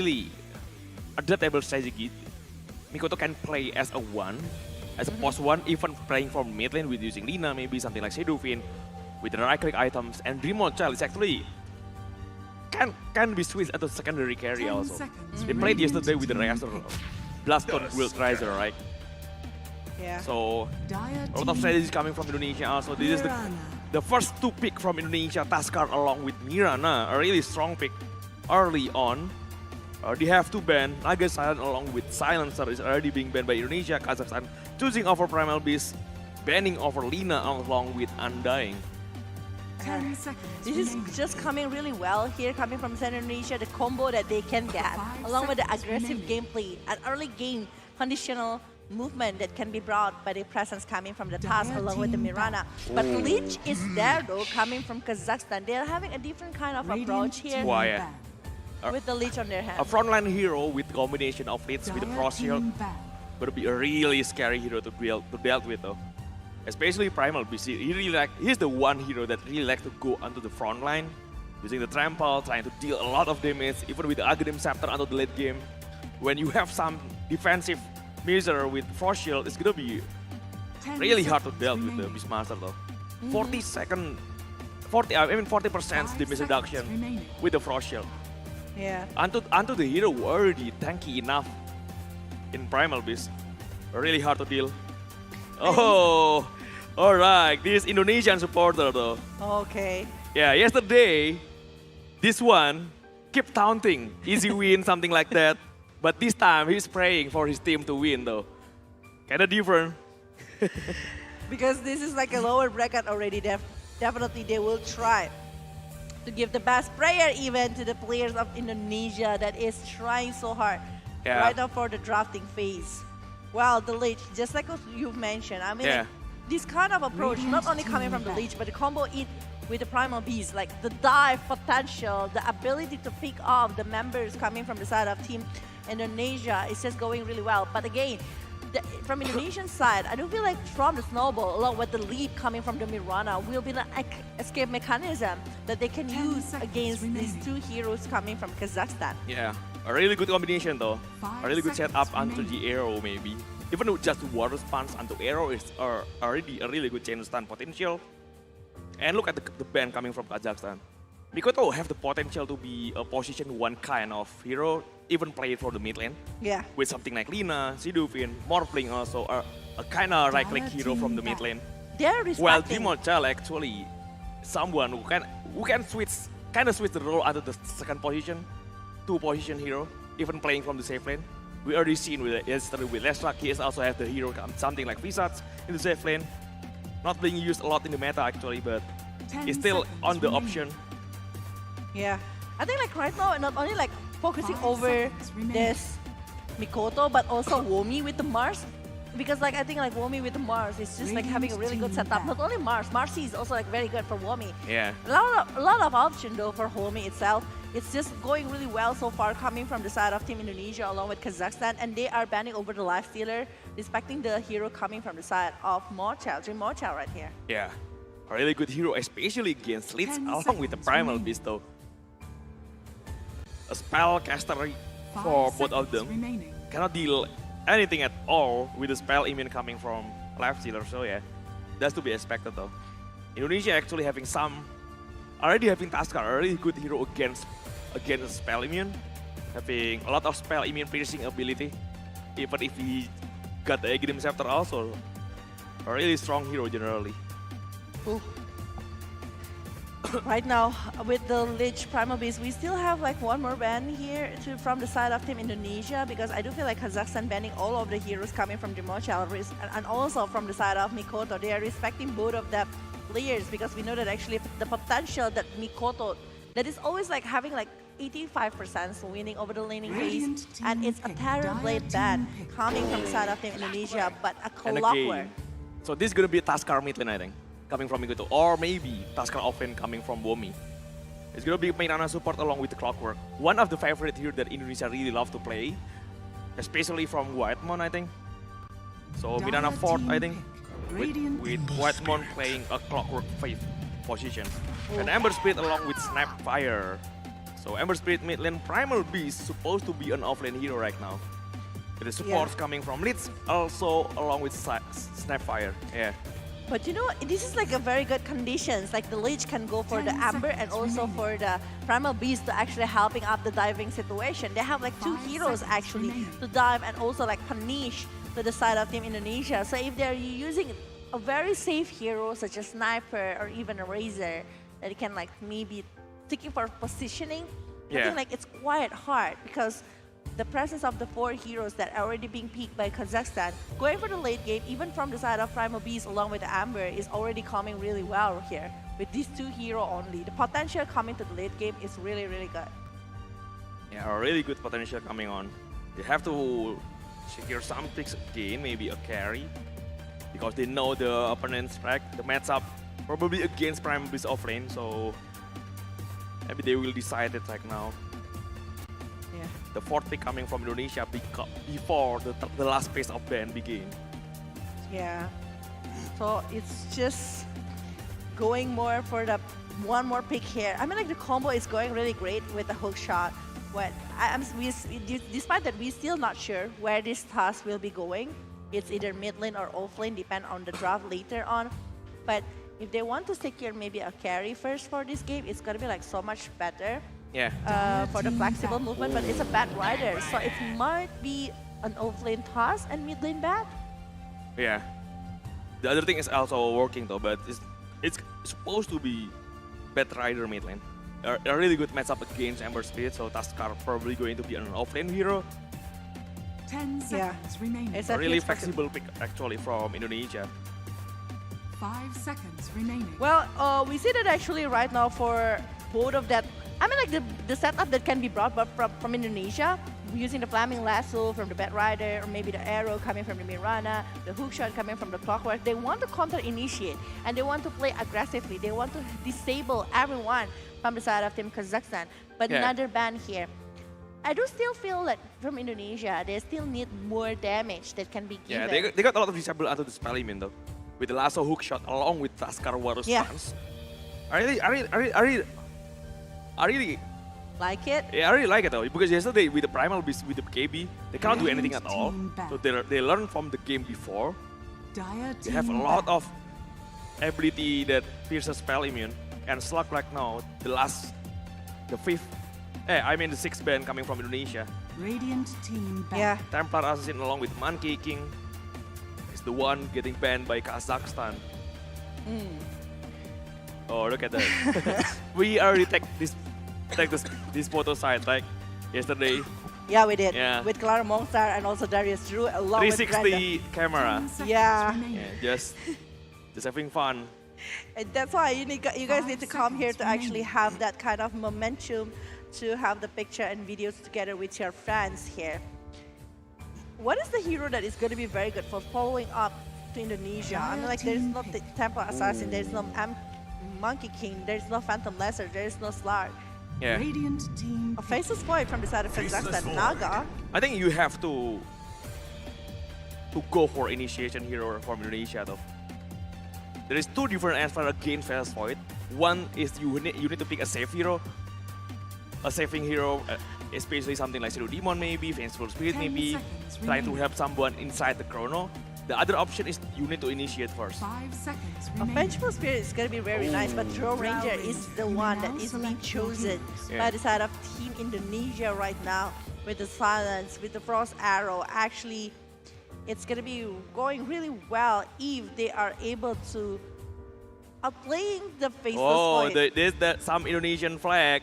really adaptable strategy. Mikoto can play as a one, as a post one, even playing from mid lane with using Lina, maybe something like Shadowfin, with the right click items, and Remote Child is actually can be switched as a secondary carry also. They played yesterday with the Razor, Blaston Wild Razor, right? Yeah. So a lot of strategies coming from Indonesia also. This is the first two pick from Indonesia, Taskar along with Mirana, a really strong pick early on. They have to ban Naga Silent along with Silencer is already being banned by Indonesia. Kazakhstan choosing over Primal Beast, banning over Lina along with Undying. 10 seconds. This is just coming really well here, coming from Central Indonesia, the combo that they can get, along with the aggressive gameplay, an early game conditional movement that can be brought by the presence coming from the Task along with the Mirana. But Lich is there though, coming from Kazakhstan. They're having a different kind of approach here Why? with the Lich on their hand. A frontline hero with combination of Lich with the Frost Shield would be a really scary hero to deal with though. Especially Primal Beast, he's the one hero that really likes to go onto the front line, using the trample, trying to deal a lot of damage, even with the Aghanim Scepter onto the late game. When you have some defensive measure with Frost Shield, it's gonna be really hard to deal with the Beastmaster though. 40% damage reduction with the Frost Shield. Yeah. Onto the hero who already tanky enough in Primal Beast. Really hard to deal. Oh, alright, this Indonesian supporter though. Okay. Yeah, yesterday, this one kept taunting, easy win, something like that. But this time, he's praying for his team to win though. Kinda different. Because this is like a lower bracket already, definitely they will try to give the best prayer even to the players of Indonesia that is trying so hard right now for the drafting phase. Well, the Lich, just like you've mentioned, I mean, like, this kind of approach, not only coming from the Lich, but the combo it with the Primal Beast, like the dive potential, the ability to pick off the members coming from the side of Team Indonesia is just going really well. But again, from Indonesian side, I do feel like from the Snowball, along with the lead coming from the Mirana, will be an escape mechanism that they can use against these two heroes coming from Kazakhstan. Yeah, a really good combination though. A really good setup onto the arrow maybe. Even with just water spawns onto arrow is already a really good chain stun potential. And look at the ban coming from Kazakhstan. Mikoto have the potential to be a position one kind of hero, even play it for the mid lane. Yeah. With something like Lina, Shadowfin, Morphling also a kind of right-click hero from the mid lane. They're respecting. Well, Timochal actually someone who can switch the role onto the second position, two-position hero, even playing from the safe lane. We already seen with yesterday with Lestrak, he also has the hero something like Visage in the safe lane. Not being used a lot in the meta actually, but it's still on the option. Yeah, I think like right now, not only like focusing over this Mikoto, but also Womi with the Mars. Because like I think like Womi with the Mars is just like having a really good setup. Not only Mars, Marcy is also like very good for Womi. Yeah. A lot of option though for Womi itself. It's just going really well so far coming from the side of Team Indonesia along with Kazakhstan, and they are banning over the Lifestealer, respecting the hero coming from the side of Morchal, Dream Morchal right here. Yeah, a really good hero, especially against Lich along with the Primal Beast though. A spell caster for both of them. Cannot deal anything at all with the spell immune coming from Lifestealer, so yeah, that's to be expected though. Indonesia actually already having Taskar, a really good hero against spell immune, having a lot of spell immune piercing ability, even if he got the Aghanim Scepter also, a really strong hero generally. Ooh. Right now, with the Lich Primal Beast, we still have like one more ban here from the side of Team Indonesia, because I do feel like Kazakhstan banning all of the heroes coming from Dimochal and also from the side of Mikoto. They are respecting both of the players, because we know that actually the potential that Mikoto, that is always like having like 85% winning over the laning phase, and it's a Terrorblade ban coming from the side of Team Indonesia, but a Clockwork. So this is gonna be a Taskar mid lane, I think, coming from Mikoto, or maybe Taskar offlane coming from Womi. It's gonna be Mirana support along with the Clockwork. One of the favorite heroes that Indonesia really love to play, especially from Whitemon, I think. So Mirana 4th, I think, with Whitemon playing a Clockwork 5th position. And Ember Spirit along with Snapfire. So Ember Spirit mid lane Primal Beast supposed to be an offlane hero right now. With the supports coming from Leeds, also along with Snapfire. Yeah. But you know, this is like a very good conditions. Like the Lich can go for the 10 Amber and seconds also remaining. for the Primal Beast to actually helping up the diving situation. They have like 2 5 heroes seconds actually remaining. to dive and also like punish to the side of Team Indonesia. So if they're using a very safe hero such as Sniper or even a Razor that can like maybe taking for positioning, I Yeah. think like it's quite hard because the presence of the 4 heroes that are already being picked by Kazakhstan, going for the late game, even from the side of Primal Beast along with the Amber, is already coming really well here. With these 2 heroes only, the potential coming to the late game is really, really good. Yeah, a really good potential coming on. They have to secure some picks again, maybe a carry. Because they know the opponent's track, the matchup probably against Primal Beast offlane, so maybe they will decide it right now. Yeah. The 4th pick coming from Indonesia before the last phase of ban begin. Yeah. So it's just going more for the one more pick here. I mean, like the combo is going really great with the hook shot. But despite that, we're still not sure where this task will be going. It's either mid lane or off lane, depend on the draft later on. But if they want to secure maybe a carry first for this game, it's gonna be like so much better. Yeah. For the flexible movement, but it's a bad rider, so it might be an off-lane toss and mid-lane bad. Yeah. The other thing is also working though, but it's supposed to be bad rider mid lane. A really good matchup against Ember Spirit, so Tuskar probably going to be an offlane hero. 10 Yeah. seconds remaining. It's A really huge possibility. flexible pick actually from Indonesia. 5 seconds remaining. Well, we see that actually right now for both of that. I mean, like the setup that can be brought from Indonesia, using the flaming lasso from the Bat Rider, or maybe the arrow coming from the Mirana, the hook shot coming from the Clockwork. They want to counter initiate and they want to play aggressively. They want to disable everyone from the side of Team Kazakhstan. But Yeah. another ban here. I do still feel that from Indonesia, they still need more damage that can be Yeah, given. they got a lot of disable onto the Spelliman though, with the lasso hook shot along with Tuskar Warus Yeah. stance. I really Like it? Yeah, I really like it though, because yesterday with the Primal Beast, with the KB, they can't do anything at all. So they learn from the game before. Dire They have a team lot back. of ability that pierces spell immune. And Slug right now, the 6th ban coming from Indonesia. Radiant team back. Yeah. Templar Assassin along with Monkey King is the one getting banned by Kazakhstan. Oh, look at that. We already take this photo side like yesterday. Yeah, we did. Yeah. With Clara Mongstar and also Darius Drew along with Brenda. 360 camera. 10 seconds Yeah. remaining. Yeah, just having fun. And that's why you guys need to 5 come here seconds to actually remaining. have that kind of momentum to have the picture and videos together with your friends here. What is the hero that is going to be very good for following up to Indonesia? I mean, like there's no Temple Assassin, there's no Monkey King, there's no Phantom Lesser, there's no Slark. Yeah. Radiant team A faceless void from the side of Kazakhstan, Naga. I think you have to go for initiation hero from Indonesia though. There is 2 different answers against Faceless Void. One is you need to pick a safe hero. A saving hero, especially something like Zero Demon maybe, Vengeful Spirit 10 maybe, seconds trying to remaining. help someone inside the chrono. The other option is you need to initiate first. 5 seconds A remaining. Vengeful Spirit is going to be very nice, but Draw Ranger is the one that is being chosen by the side of Team Indonesia right now with the Silence, with the Frost Arrow. Actually, it's going to be going really well if they are able to outplaying the Faceless Oh, Void. there's some Indonesian flag.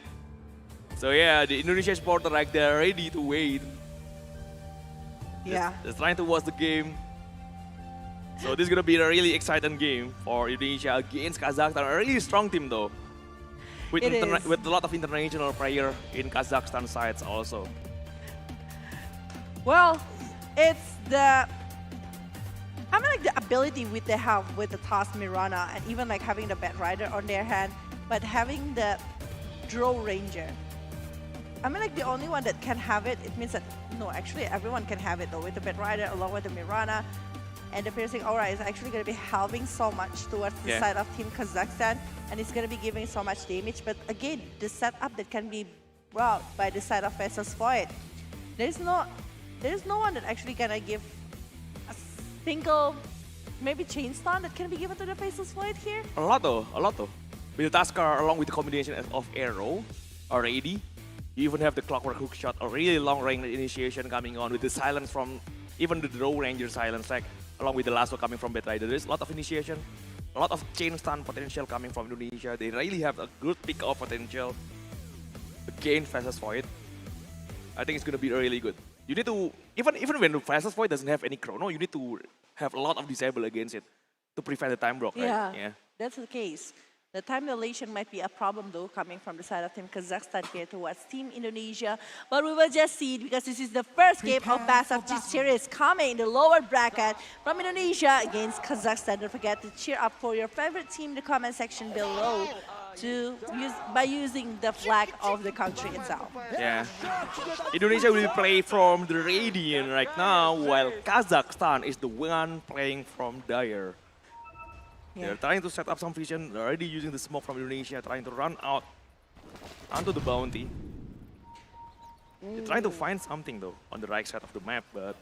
So yeah, the Indonesian supporter like they're ready to wait. Yeah. Just trying to watch the game. So this is gonna be a really exciting game for Indonesia against Kazakhstan. A really strong team though, with It is. with a lot of international player in Kazakhstan sides also. Well, it's the I mean, like the ability with they have with the Task Mirana and even like having the Bat Rider on their hand, but having the Draw Ranger. I mean, like the only one that can have it. It means that no, actually everyone can have it though with the Bat Rider along with the Mirana, and the Piercing Aura is actually going to be helping so much towards the Yeah. side of Team Kazakhstan, and it's going to be giving so much damage. But again, the setup that can be brought by the side of Pesos Void. There's no one that actually gonna give a single, maybe chain stun that can be given to the Pesos Void here. A lot though. With the Tusker along with the combination of arrow already. You even have the clockwork hook shot, a really long range initiation coming on with the silence from even the Draw Ranger silence tag, along with the lasso coming from Betrider. There's a lot of initiation, a lot of chain stun potential coming from Indonesia. They really have a good pick off potential against Fastest Void. I think it's gonna be really good. You need to, even when the Fastest Void doesn't have any chrono, you need to have a lot of disable against it to prevent the time block, right? Yeah, that's the case. The time dilation might be a problem though, coming from the side of Team Kazakhstan here towards Team Indonesia. But we will just see it because this is the first game of Best of 3 series coming in the lower bracket from Indonesia against Kazakhstan. Don't forget to cheer up for your favorite team in the comment section below by using the flag of the country itself. Yeah. Indonesia will play from the Radiant right now, while Kazakhstan is the one playing from Dire. They're trying to set up some vision. They're already using the smoke from Indonesia, trying to run out onto the bounty. They're trying to find something though on the right side of the map, but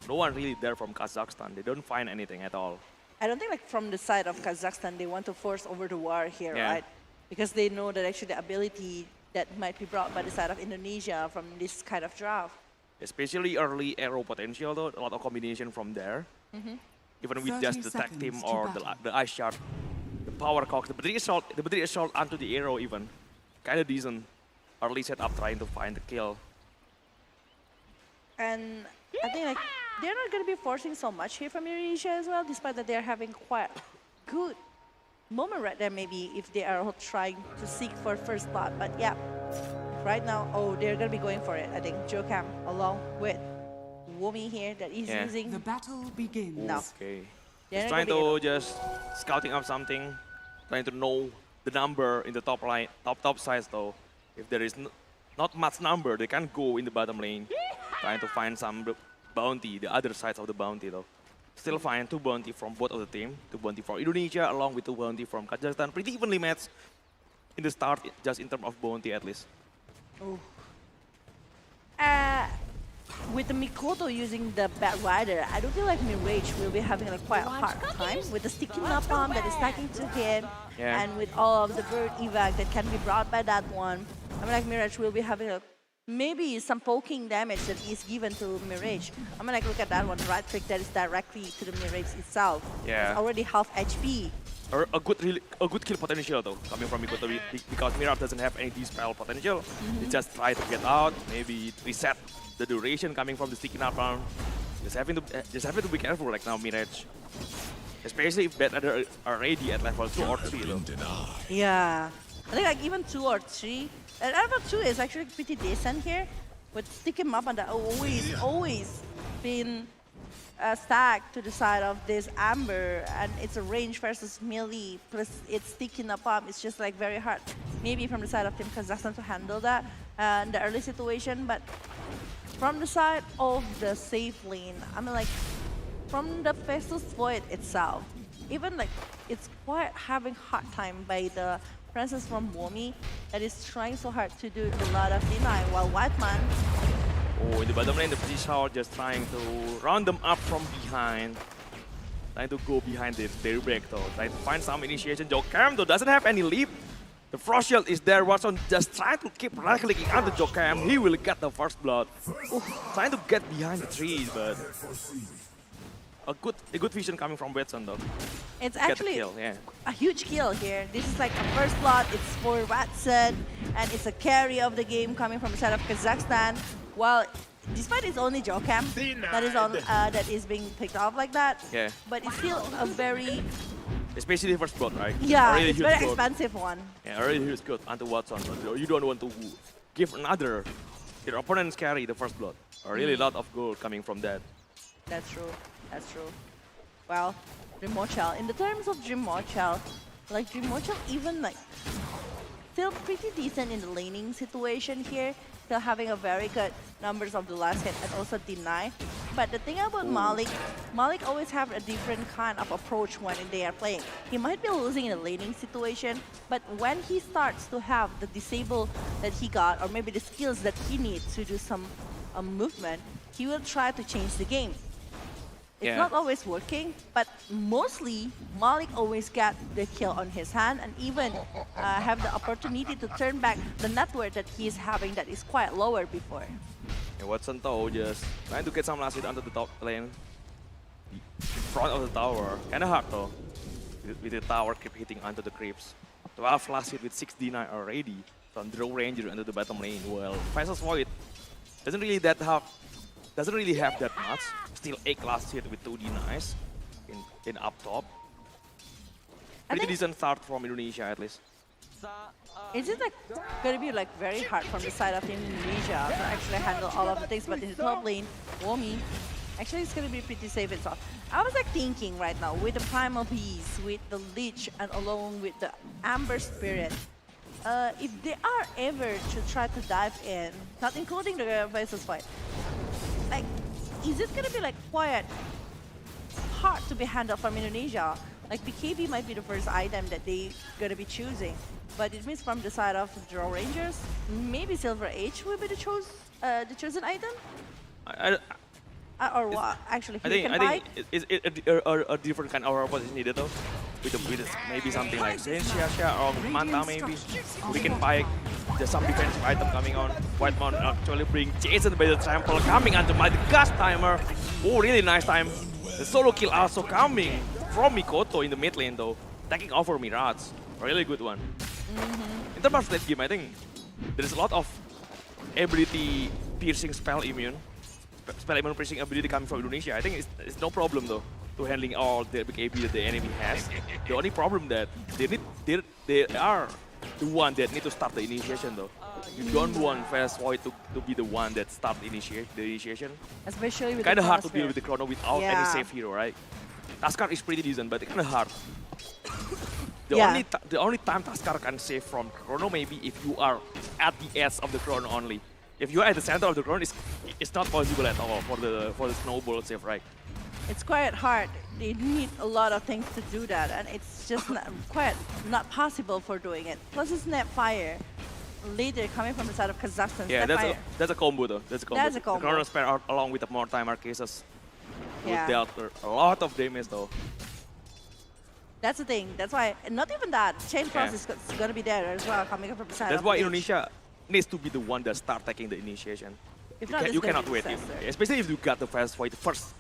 no one really there from Kazakhstan. They don't find anything at all. I don't think like from the side of Kazakhstan they want to force over the war here, right? Because they know that actually the ability that might be brought by the side of Indonesia from this kind of draft. Especially early arrow potential though, a lot of combination from there. Even with just the tag team or the ice shard, the power cock, the battery assault onto the arrow even. Kind of decent early setup trying to find the kill. And I think like they're not going to be forcing so much here from Indonesia as well, despite that they're having quite good moment right there maybe if they are trying to seek for first blood. But yeah, right now, they're going to be going for it. I think Jokam along with Womi here that is using. The battle begins. No. Okay. He's trying to just scouting up something, trying to know the number in the top line, top sides though. If there is not much number, they can go in the bottom lane, trying to find some bounty, the other sides of the bounty though. Still find 2 bounty from both of the team, 2 bounty from Indonesia along with 2 bounty from Kazakhstan. Pretty evenly matched in the start, just in terms of bounty at least. Oh. With the Mikoto using the Bat Rider, I don't feel like Mirage will be having a quite hard time with the sticky napalm that is stacking to him, and with all of the bird evac that can be brought by that one. I mean, like Mirage will be having maybe some poking damage that is given to Mirage. I mean, like look at that one, right click that is directly to the Mirage itself. Yeah. It's already half HP. A good kill potential though, coming from Mikoto because Mirage doesn't have any dispel potential. He just try to get out, maybe reset the duration coming from the sticky napalm. Just having to be careful like now, Mirage. Especially if bad are ready at level 2 or 3 though. Yeah. I think like even 2 or 3. And level 2 is actually pretty decent here. With stick him up and that always been stacked to the side of this Amber, and it's a range versus melee plus it's sticking up. It's just like very hard maybe from the side of Team Kazakhstan to handle that in the early situation. But from the side of the safe lane, I mean like from the Festus Void itself, even like it's quite having hard time by the presence from Womi that is trying so hard to do a lot of deny, while Whiteman. Oh, in the bottom lane, the British Horde just trying to round them up from behind. Trying to go behind their break though. Trying to find some initiation. Jokam though doesn't have any leap. The Frost Shield is there. Watson just trying to keep right-clicking onto Jokam. He will get the first blood. Trying to get behind the trees, but a good vision coming from Watson though. It's actually kill, a huge kill here. This is like a first blood. It's for Watson, and it's a carry of the game coming from the side of Kazakhstan. Well, despite it's only Jokam that is being picked off like that, but it's still a very... Especially the first blood, right? Yeah, really it's very expensive one. Yeah, already huge good onto Watson, but you don't want to give your opponents carry the first blood. A really lot of gold coming from that. That's true, that's true. Well, Dream Mochel, in the terms of Dream Mochel, even like still pretty decent in the laning situation here. still having a very good numbers of the last hit and also deny. But the thing about Malik always have a different kind of approach when they are playing. He might be losing in a laning situation, but when he starts to have the disable that he got, or maybe the skills that he needs to do some movement, he will try to change the game. It's not always working, but mostly Malik always got the kill on his hand and even have the opportunity to turn back the net worth that he's having that is quite lower before. And Watson though just trying to get some last hit onto the top lane. In front of the tower. Kinda hard though. With the tower keep hitting onto the creeps. 12 last hit with 6d9 already from Draw Ranger into the bottom lane. Well, Faceless Void doesn't really have that much. Still 8 last hit with 2d9s in up top. Pretty decent start from Indonesia at least. Is it like gonna be like very hard from the side of Indonesia to actually handle all of the things? But in the top lane, Womi, actually it's gonna be pretty safe and soft. I was like thinking right now with the Primal Beast, with the Lich, and along with the Amber Spirit, if they are ever to try to dive in, not including the Faceless Fight, like, is it gonna be like quite hard to be handled from Indonesia? Like BKB might be the first item that they gonna be choosing, but it means from the side of Draw Rangers, maybe Silver Age will be the chosen item. Or what? Actually, I think a different kind of robot is needed though. With maybe something like Zenshia or Manta maybe. We can buy there's some defensive item coming on. Whitemon actually bring Jason by the trample coming onto my gas timer. Oh, really nice time. The solo kill also coming from Mikoto in the mid lane though. Taking over Mirage. Really good one. In terms of that game, I think there's a lot of ability piercing spell immune piercing ability coming from Indonesia. I think it's no problem though to handling all the big AP that the enemy has. The only problem that they are the one that need to start the initiation though. You don't want Fast Void to be the one that start the initiation. Especially with kind of the hard to deal with the Chrono without any safe hero, right? Taskar is pretty decent, but it's kind of hard. The only time Taskar can save from Chrono maybe if you are at the edge of the Chrono only. If you are at the center of the Chrono, it's not possible at all for the snowball save, right? It's quite hard. They need a lot of things to do that, and it's just not possible for doing it. Plus, it's Snapfire later coming from the side of Kazakhstan. Yeah, that's a combo though. That's a combo. That's a combo. The Chrono Spare along with the more timer cases will dealt a lot of damage though. That's the thing. That's why, not even that. Chain Cross is going to be there as well, coming up from the side. That's why Indonesia needs to be the one that start taking the initiation. If not, you cannot wait. Especially if you got the Fast Fight first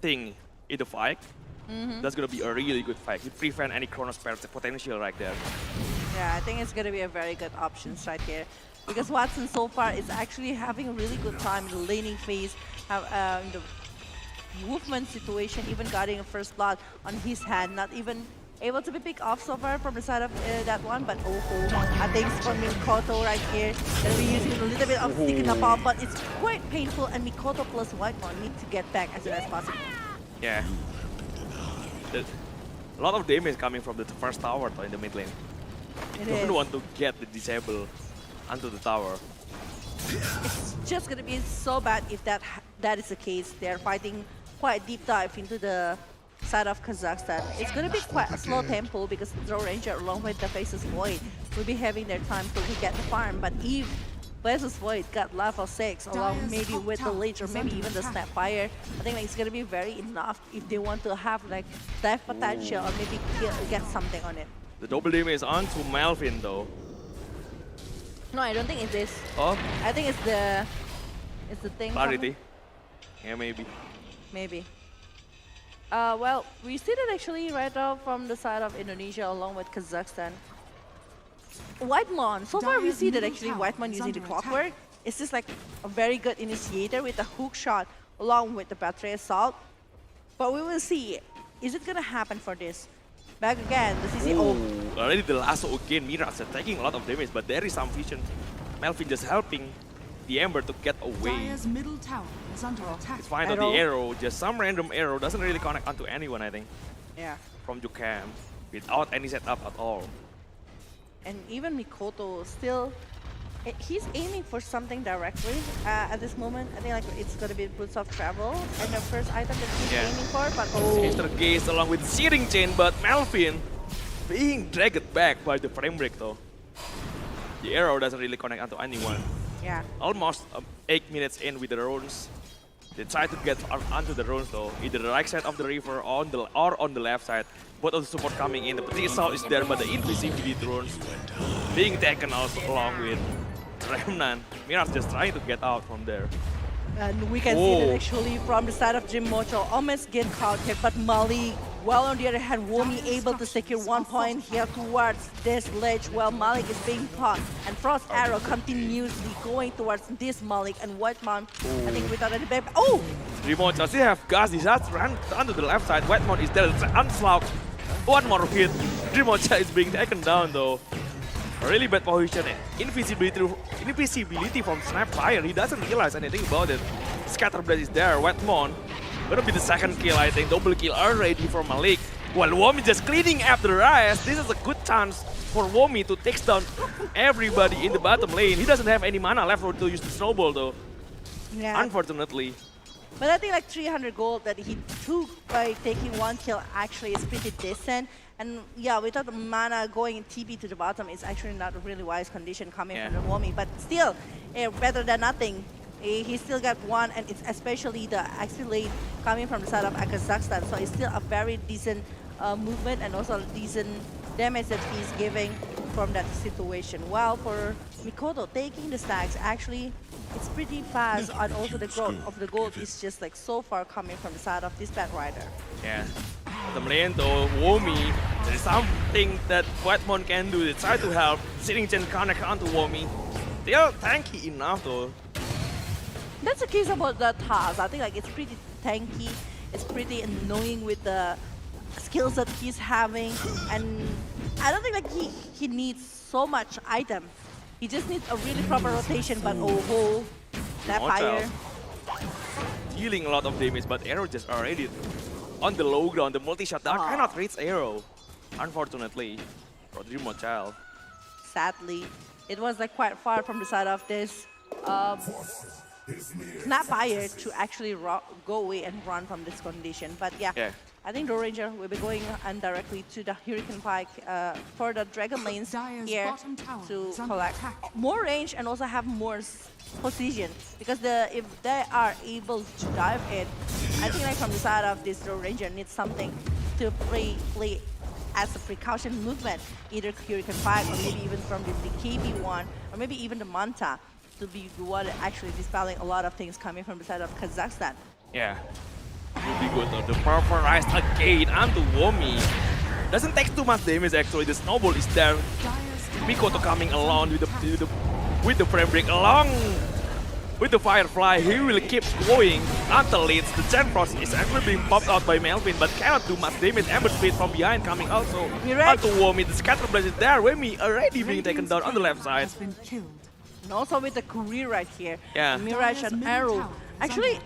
thing in the fight. That's going to be a really good fight. You prevent any Chrono Spare potential right there. Yeah, I think it's going to be a very good option right here. Because Watson so far is actually having a really good time in the laning phase, in the movement situation, even getting a first blood on his hand, not even able to be picked off so far from the side of that one, but I think it's from Mikoto right here. They'll be using a little bit of stick in the palm, but it's quite painful, and Mikoto plus Whitemon need to get back as soon as possible. Yeah. A lot of damage coming from the first tower though, in the mid lane. You don't want to get the disable onto the tower. It's just gonna be so bad if that is the case. They're fighting quite deep dive into the side of Kazakhstan. It's going to be quite a slow tempo because the Draw Ranger along with the Faceless Void will be having their time to get the farm. But if Faceless Void got level 6 along maybe with the Lich or maybe even the Snapfire, I think like, it's going to be very enough if they want to have like dive potential or maybe get something on it. The double damage is on to Melvin though. No, I don't think it is. Oh? I think it's the thing. Clarity. Yeah, maybe. Maybe. Well, we see that actually right now from the side of Indonesia along with Kazakhstan. Whitemon, so far we see that actually Whitemon using the clockwork. It's just like a very good initiator with a hook shot along with the battery assault. But we will see, is it gonna happen for this? Back again, the CCO. Already the lasso again, Mirage are taking a lot of damage, but there is some vision. Melvin just helping the Ember to get away. Dire's middle tower is under attack. It's fine on the arrow, just some random arrow, doesn't really connect onto anyone, I think. Yeah. From Jukam, without any setup at all. And even Mikoto still He's aiming for something directly at this moment. I think like it's gonna be Boots of Travel and the first item that he's aiming for. But Mr. Gaze along with Searing Chain, but Melvin being dragged back by the frame break though. The arrow doesn't really connect onto anyone. yeah, Almost 8 minutes in with the runes. They try to get onto the runes though, either the right side of the river or on the left side. Both of the support coming in. The potential is there, but the invisibility runes being taken also along with Remnant. Mirage just trying to get out from there. and we can see that actually from the side of Jim Mocho almost get caught here, but Malik, while on the other hand, Womi able to secure 1 point here towards this ledge while Malik is being caught, and Frost Arrow continuously going towards this Malik and Whitemon. I think without any back. Oh! Remote still have gas, he just ran onto the left side. Whitemon is there, it's Onslaught. One more hit. Remote is being taken down though. Really bad position. Invisibility from Snapfire. He doesn't realize anything about it. Scatterblast is there. Whitemon gonna be the second kill, I think. Double kill already for Malik. While Womi just cleaning up the rest. This is a good chance for Womi to take down everybody in the bottom lane. He doesn't have any mana left to use the snowball though. Yeah. Unfortunately. But I think like 300 gold that he took by taking 1 kill actually is pretty decent. And yeah, without the mana going TP to the bottom, it's actually not a really wise condition coming from the Womi. But still, better than nothing. He still got 1, and it's especially the Axilate coming from the side of Kazakhstan. So it's still a very decent movement and also decent damage that he's giving from that situation. While for Mikoto taking the stacks, actually it's pretty fast, and also the growth of the gold is just like so far coming from the side of this Bad Rider. Yeah. Bottom lane though, Womi, there is something that Whitemon can do. They try to help. Searing Chain connect onto Womi. They are tanky enough though. That's the case about the Taz. I think like it's pretty tanky. It's pretty annoying with the skills that he's having, and I don't think like he needs so much item. He just needs a really proper rotation. But oh, that fire. Dealing a lot of damage, but Arrow just already on the low ground. The multi-shot down cannot reach Arrow, unfortunately, for the remote child. Sadly, it was like quite far from the side of this Snapfire to actually go away and run from this condition. But yeah. I think the Ranger will be going directly to the Hurricane Pike for the Dragon lanes here to collect more range and also have more position. Because if they are able to dive in, I think like from the side of this, the Ranger needs something to play as a precaution movement, either Hurricane Pike or maybe even from the KB1 or maybe even the Manta to be the one actually dispelling a lot of things coming from the side of Kazakhstan. Yeah. Will be good though. The pulverized again onto Womi. Doesn't take too much damage actually. The snowball is there. Mikoto coming along with the frame break along with the Firefly. He will keep going until it's the Gen Frost is actually being popped out by Melvin, but cannot do much damage. Ember Speed from behind coming also onto Womi. The Scatterblast is there. Womi already being taken down on the left side. And also with the career right here. Yeah. Mirage and Arrow. Actually,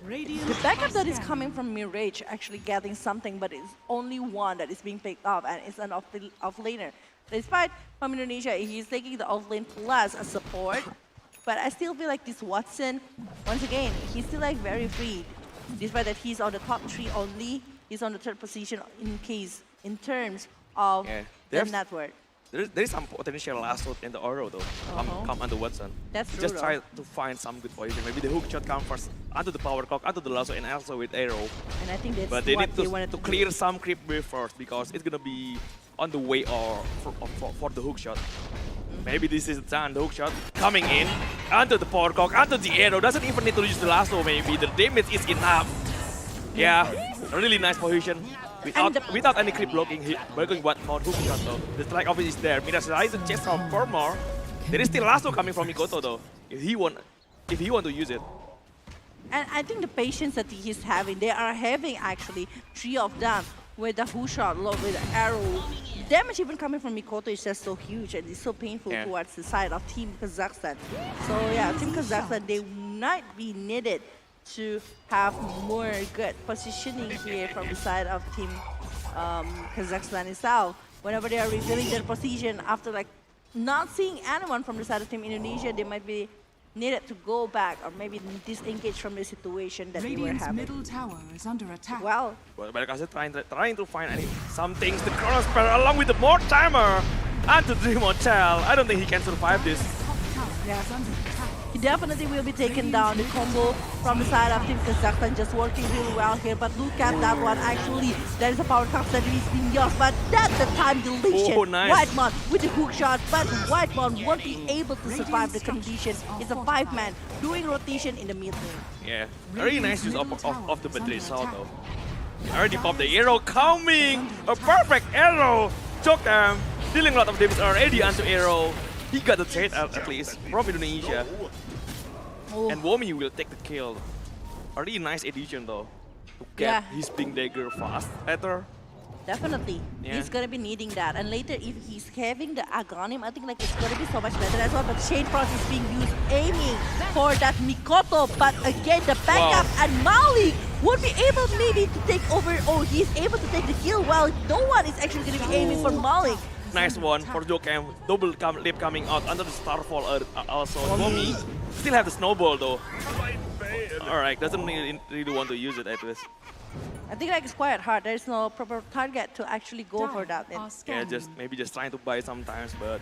the backup that is coming from Mirage actually getting something, but it's only one that is being picked up, and it's an off-laner. Despite from Indonesia, he's taking the off-lane plus a support, but I still feel like this Watson, once again, he's still like very free. Despite that he's on the top 3 only, he's on the 3rd position in terms of the network. There is some potential last shot in the Oro though. Come under Watson. That's true. Just try to find some good position. Maybe the hook shot come first onto the power clock, onto the lasso, and also with arrow. And I think that's but they what need they wanted to clear some creep wave first because it's gonna be on the way or for the hook shot. Maybe this is the time. The hook shot coming in onto the power clock, onto the arrow. Doesn't even need to use the lasso. Maybe the damage is enough. Yeah, really nice position. Without any creep blocking, blocking one more hook shot though. The strike office is there. Miras tries to chase for more. There is still lasso coming from Mikoto though. If he want to use it. And I think the patience that he's having, they are having actually 3 of them with the hook shot, with the arrow. Damage even coming from Mikoto is just so huge and it's so painful towards the side of Team Kazakhstan. So yeah, Team Kazakhstan, they might be needed to have more good positioning here from the side of Team Kazakhstan itself. Whenever they are revealing their position after like not seeing anyone from the side of Team Indonesia, they might be needed to go back or maybe disengage from the situation that they were Radiant's having. middle tower is under attack. Well, But KAZAKHSTAN trying to find some things. The Chrono Spell along with the more timer and the Dream Hotel. I don't think he can survive this. Top tower Yeah. is under attack. he definitely will be taken down. The combo from the side of Team Kazakhstan just working really well here. But look at that one. Actually, there is a power cut that is being used. But that's the time deletion. Oh, nice. Whitemon with the hook shot. But Whitemon won't be able to survive the condition. It's a 5-man doing rotation in the mid lane. Yeah, very nice use of the battery cell though. Already popped the arrow coming! A perfect arrow! Choke them! Dealing a lot of damage already onto arrow. He got the trade at least from Indonesia. Oh. And Womi will take the kill. A really nice addition though. To get Yeah. his Big Dagger fast better. Definitely. Yeah. He's gonna be needing that. And later, if he's having the Aghanim, I think like it's gonna be so much better as well. But Shade Frost is being used, aiming for that Mikoto. But again, the backup and Malik would be able maybe to take over. Oh, he's able to take the kill while no one is actually gonna be aiming for Malik. Nice one for Jokem. Double leap coming out under the Starfall also. Womi still have the snowball though. Alright, doesn't really want to use it at least. I think like it's quite hard. There's no proper target to actually go for that. Are Yeah, scanning. maybe just trying to buy sometimes, but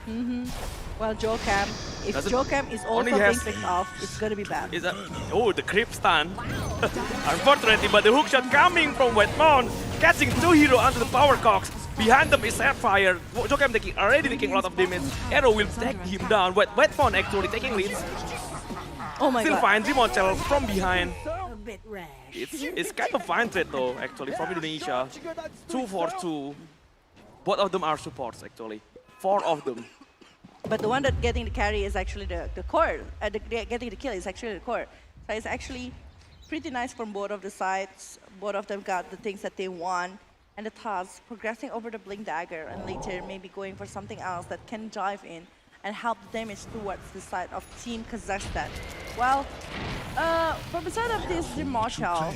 Well, Jokem, if Doesn't- Jokem is also only being has- picked off, it's gonna be bad. is that the creep stun. Unfortunately, but the hook shot coming from Whitemon, catching 2 heroes onto the power cogs. Behind them is Sapphire. Jokem already taking a lot of damage. Arrow will take him down. Whitemon actually taking leads. Oh my Still god. fine. Dreamontel from behind. A bit rash. It's kind of fine trade though, actually, from Indonesia. 2 for 2. Both of them are supports actually. 4 of them. But the one that getting the carry is actually the core. Getting the kill is actually the core. So it's actually pretty nice from both of the sides. Both of them got the things that they want. And the task progressing over the Blink Dagger and later maybe going for something else that can dive in and help the damage towards the side of Team Kazakhstan. Well, from the side of this Marshall,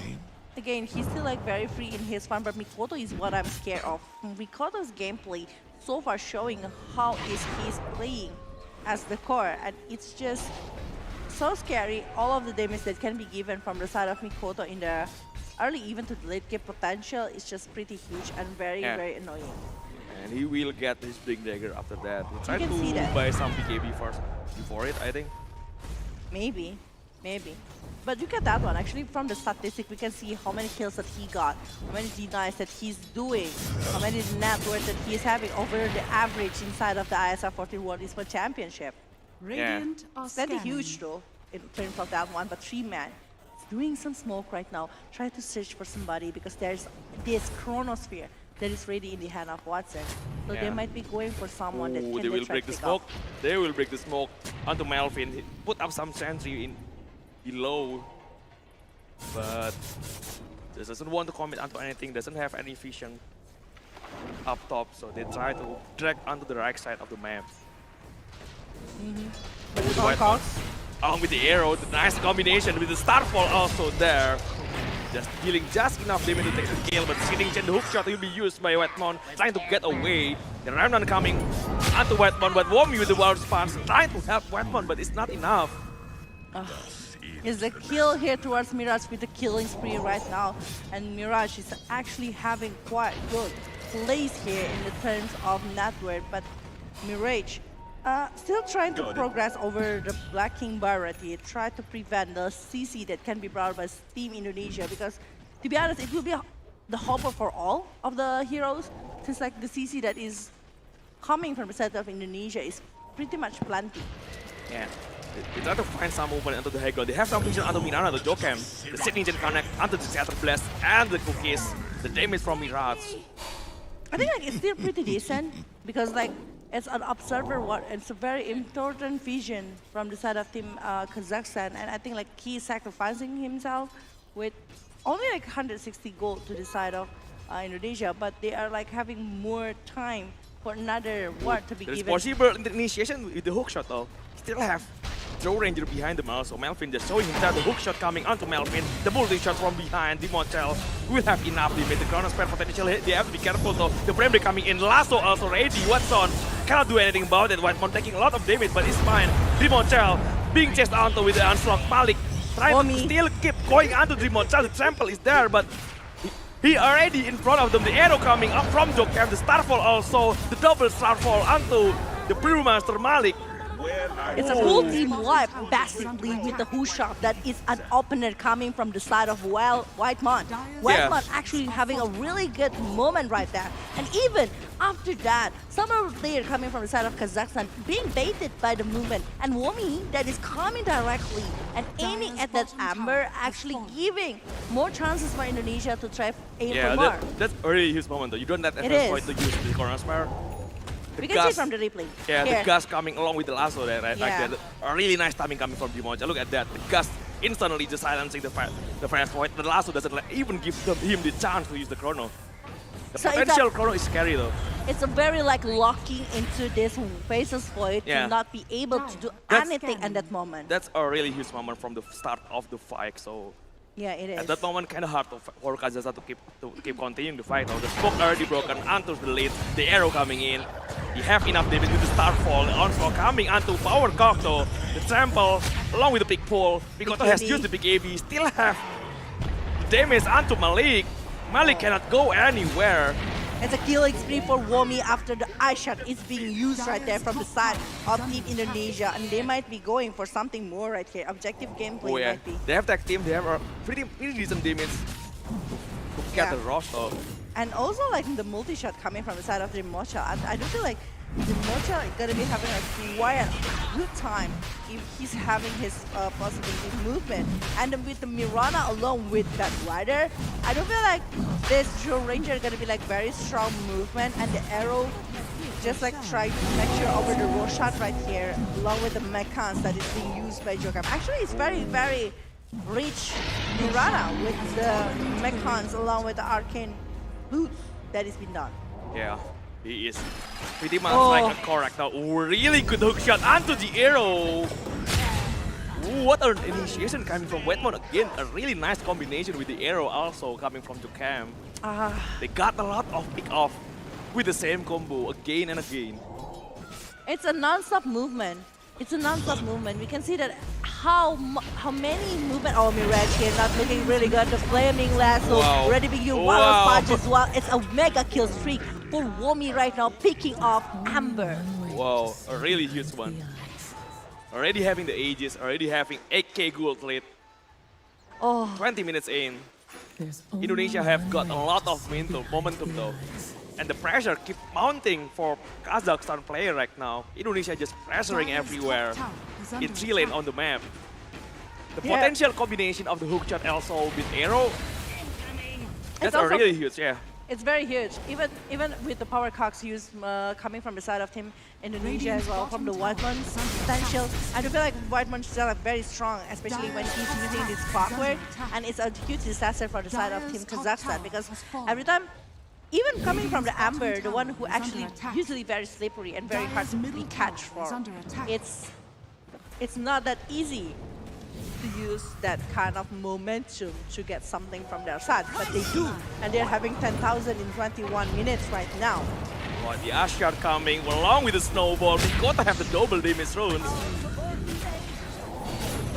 again, he's still like very free in his farm, but Mikoto is what I'm scared of. Mikoto's gameplay so far showing how is he's playing as the core, and it's just so scary. All of the damage that can be given from the side of Mikoto in the early even to the late game potential is just pretty huge and very annoying. And he will get his Big Dagger after that. He tried can see to that. buy some BKB first before it, I think. Maybe. But look at that one. Actually, from the statistic, we can see how many kills that he got, how many denies that he's doing, how many net worth that he's having over the average inside of the IESF 14 World Esports Championship. Radiant are It's pretty scanning. huge though, in terms of that one, but 3-man. It's doing some smoke right now. Try to search for somebody because there's this Chronosphere that is ready in the hand of Watson. So they Yeah. might be going for someone that Ooh, can they will try break to the pick smoke. up. They will break the smoke onto Melvin. He put up some sentry in below, but doesn't want to commit onto anything. Doesn't have any vision up top, so they try to drag onto the right side of the map. But the White Cogs, Along with the arrow, the nice combination with the Starfall also there. Just dealing just enough damage to take the kill, but sitting Chen, the hook shot will be used by Whitemon, trying to get away. The Remnant coming onto Whitemon, but Womi with the wild sparks, trying to help Whitemon, but it's not enough. is the kill here towards Mirage with the killing spree right now. And Mirage is actually having quite good plays here in the terms of net worth, but Mirage still trying to progress over the Black King Barret. He tried to prevent the CC that can be brought by Team Indonesia because, to be honest, it will be the hopper for all of the heroes, since like the CC that is coming from the side of Indonesia is pretty much plenty. Yeah. They try to find some movement onto the high ground. They have some vision onto Mirana, the Jokem. The Signature connect onto the Scatter Blast and the Cookies. The damage from Mirage. I think like it's still pretty decent because like it's an observer it's a very important vision from the side of Team Kazakhstan, and I think like he is sacrificing himself with only like 160 gold to the side of Indonesia, but they are like having more time for another ward to be There is given. possible initiation with the hook shot though. Still have Throw Ranger behind the mouse, so Melvin just showing himself the hook shot coming onto Melvin. The multi shot from behind. Demontel will have enough limit. The Chrono Spare potential hit. They have to be careful though. The frame rate coming in. Lasso also ready. Watson cannot do anything about it. Whitemon taking a lot of damage, but it's fine. Dreamonchel being chased onto with the onslaught. Malik trying to still keep going onto Dreamonchel. The trample is there, but he already in front of them. The arrow coming up from Jokem. The Starfall also. The double Starfall onto the Brewmaster Malik. It's a full team wipe, basically, with the who shot that is an opener coming from the side of Whitemon. Whitemon actually having a really good moment right there. And even after that, some of the players coming from the side of Kazakhstan being baited by the movement. And Womi that is coming directly and aiming at that Amber, actually giving more chances for Indonesia to try aim for more. That's a really huge moment though. You don't have that point to use the corner spare. We can see from the replay. Yeah, the Gus coming along with the lasso there, right? Yeah. Like that. A really nice timing coming from Dreamonchel. Look at that. The Gus instantly just silencing the fast point. The lasso doesn't even give him the chance to use the chrono. The potential chrono is scary though. It's a very like locking into this Faceless Void to not be able to do anything at that moment. That's a really huge moment from the start of the fight. So yeah, it is. At that moment, kind of hard for Kazakhstan to keep continuing the fight. Now the smoke already broken onto the lead. The arrow coming in. You have enough damage with the Starfall. The onslaught coming onto Power Cocteau. The trample along with the big pull. Mikoto has used the big AB. Still have damage onto Malik. Malik cannot go anywhere. It's a killing spree for Womi after the eye shot is being used right there from the side of Team Indonesia, and they might be going for something more right here. Objective gameplay might be. They have tag team. They have a pretty decent damage to get the rush though. And also like the multi-shot coming from the side of Dreamonchel. I do feel like Dreamonchel is gonna be having a quite good time if he's having his possibility movement. And then with the Mirana along with that rider, I do feel like this Joe Ranger gonna be like very strong movement, and the arrow just like try to make sure over the roll shot right here along with the mechans that is being used by Jokem. Actually, it's very rich Mirana with the mechans along with the arcane boots that has been done. Yeah, he is pretty much like a correct now. Really good hook shot onto the arrow. Ooh, what an initiation coming from Whitemon again. A really nice combination with the arrow also coming from Jokem. They got a lot of pick off with the same combo again and again. It's a non-stop movement. It's a non-stop movement. We can see that how many movement. Oh, Mirage here not looking really good. The flaming lasso already being used. Wild Punch as well. It's a mega kill streak for Womi right now, picking off Amber. Wow, a really huge one. Already having the Aegis, already having 8k gold lead. 20 minutes in. Indonesia have got a lot of momentum though. And the pressure keep mounting for Kazakhstan player right now. Indonesia just pressuring everywhere. In 3 lane on the map. The potential combination of the hook shot also with arrow. That's a really huge, It's very huge. Even with the power cogs used coming from the side of Team Indonesia as well, from the Whitemon's potential. I do feel like Whitemon's still very strong, especially when he's using this clockwork. And it's a huge disaster for the side of Team Kazakhstan, because every time, even coming from the Amber, the one who actually usually very slippery and very hard to be catch for, it's not that easy to use that kind of momentum to get something from their side, but they do, and they're having 10,000 in 21 minutes right now. Oh, the Ashard coming along with the snowball. We got to have the double damage runes.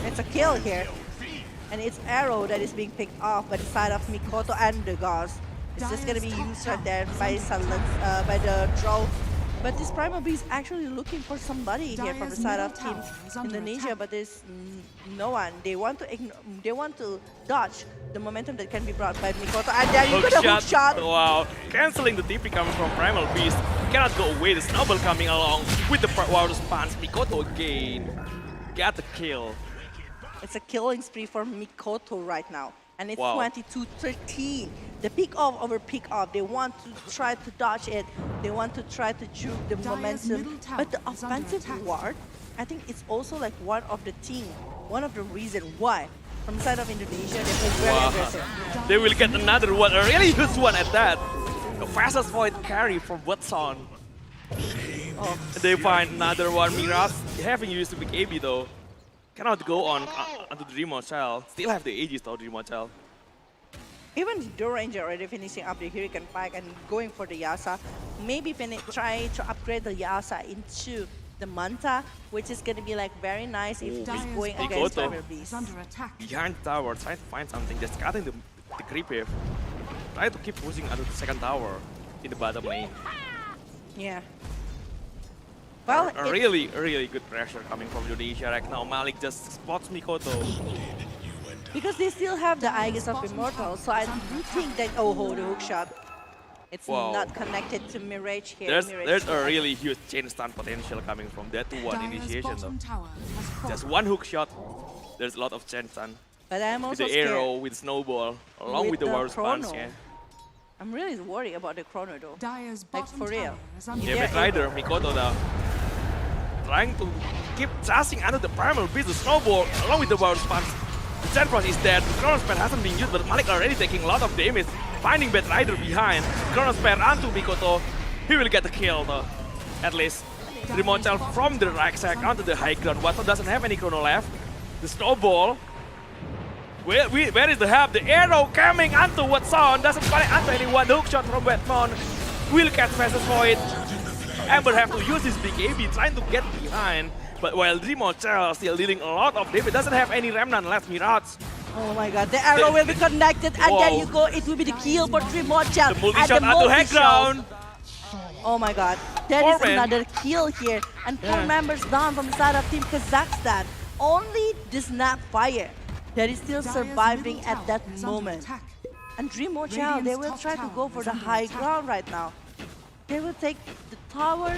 It's a kill here, and it's arrow that is being picked off by the side of Mikoto and the Gauss. It's just gonna be used right there by by the draw. But this Primal Beast actually looking for somebody here from the side of Team Indonesia, but there's no one. They want to dodge the momentum that can be brought by Mikoto. And there you go, the hook shot. Wow, canceling the TP coming from Primal Beast. Cannot go away. The snowball coming along with the wild response. Mikoto again got the kill. It's a killing spree for Mikoto right now. And it's 22-13. The pick off over pick off. They want to try to dodge it. They want to try to juke the momentum. But the offensive ward, I think it's also like one of the reason why from the side of Indonesia they play very aggressive. They will get another one, a really huge one at that. The fastest void carry from Watson. They find another one. Miraz having used the big AB though. Cannot go on onto Dreamonchel. Still have the Aegis though, Dreamonchel. Even Door Ranger already finishing up the Hurricane Pike and going for the Yasa. Maybe try to upgrade the Yasa into the Manta, which is going to be like very nice if he's Dire's going bottom against tower River is Beast. under attack. Behind the tower, trying to find something, just cutting the creep wave. Try to keep pushing under the second tower in the bottom lane. Yeah. Well, A really good pressure coming from Indonesia right now. Malik just spots Mikoto. because they still have the IESF Immortal, so I do think that, oh, the hook shot. It's Wow. not connected to Mirage here. There's a really huge chain stun potential coming from that one Dire's initiation though. bottom tower has fallen. Just one hook shot, there's a lot of chain stun. But I'm With also the scared. arrow, with snowball, along with the war sponge, chrono. yeah. I'm really worried about the chrono though. Dire's Like, bottom for real. tower is under Yeah, They're Bad Rider, Mikoto though. Trying to keep chasing under the primal beast, the snowball, along with the war sponge. The Champion is dead, the Chrono Spare hasn't been used, but Malik already taking a lot of damage. Finding Bad Rider behind. Chrono Spare onto Mikoto. He will get the kill though. At least. Remontel from the rucksack onto the high ground. Watson doesn't have any chrono left. The snowball. Where is the help? The arrow coming onto Watson. Doesn't connect onto anyone. The hook shot from Wetmon will catch fastest point. Amber have to use his big AB trying to get behind. But while Remontel still dealing a lot of damage, doesn't have any remnant left. Mirage. Oh my god, the arrow will be connected and there you go. It will be the kill for Trimochel. The multi-shot onto high ground. Oh my god, that Four is men. another kill here. And 4 members down from the side of Team Kazakhstan. Only the Snapfire that is still Dire's surviving middle at tower that is under moment. attack. And Trimochel, they Radiant's will top try to tower go for is the under high attack. ground right now. They will take the tower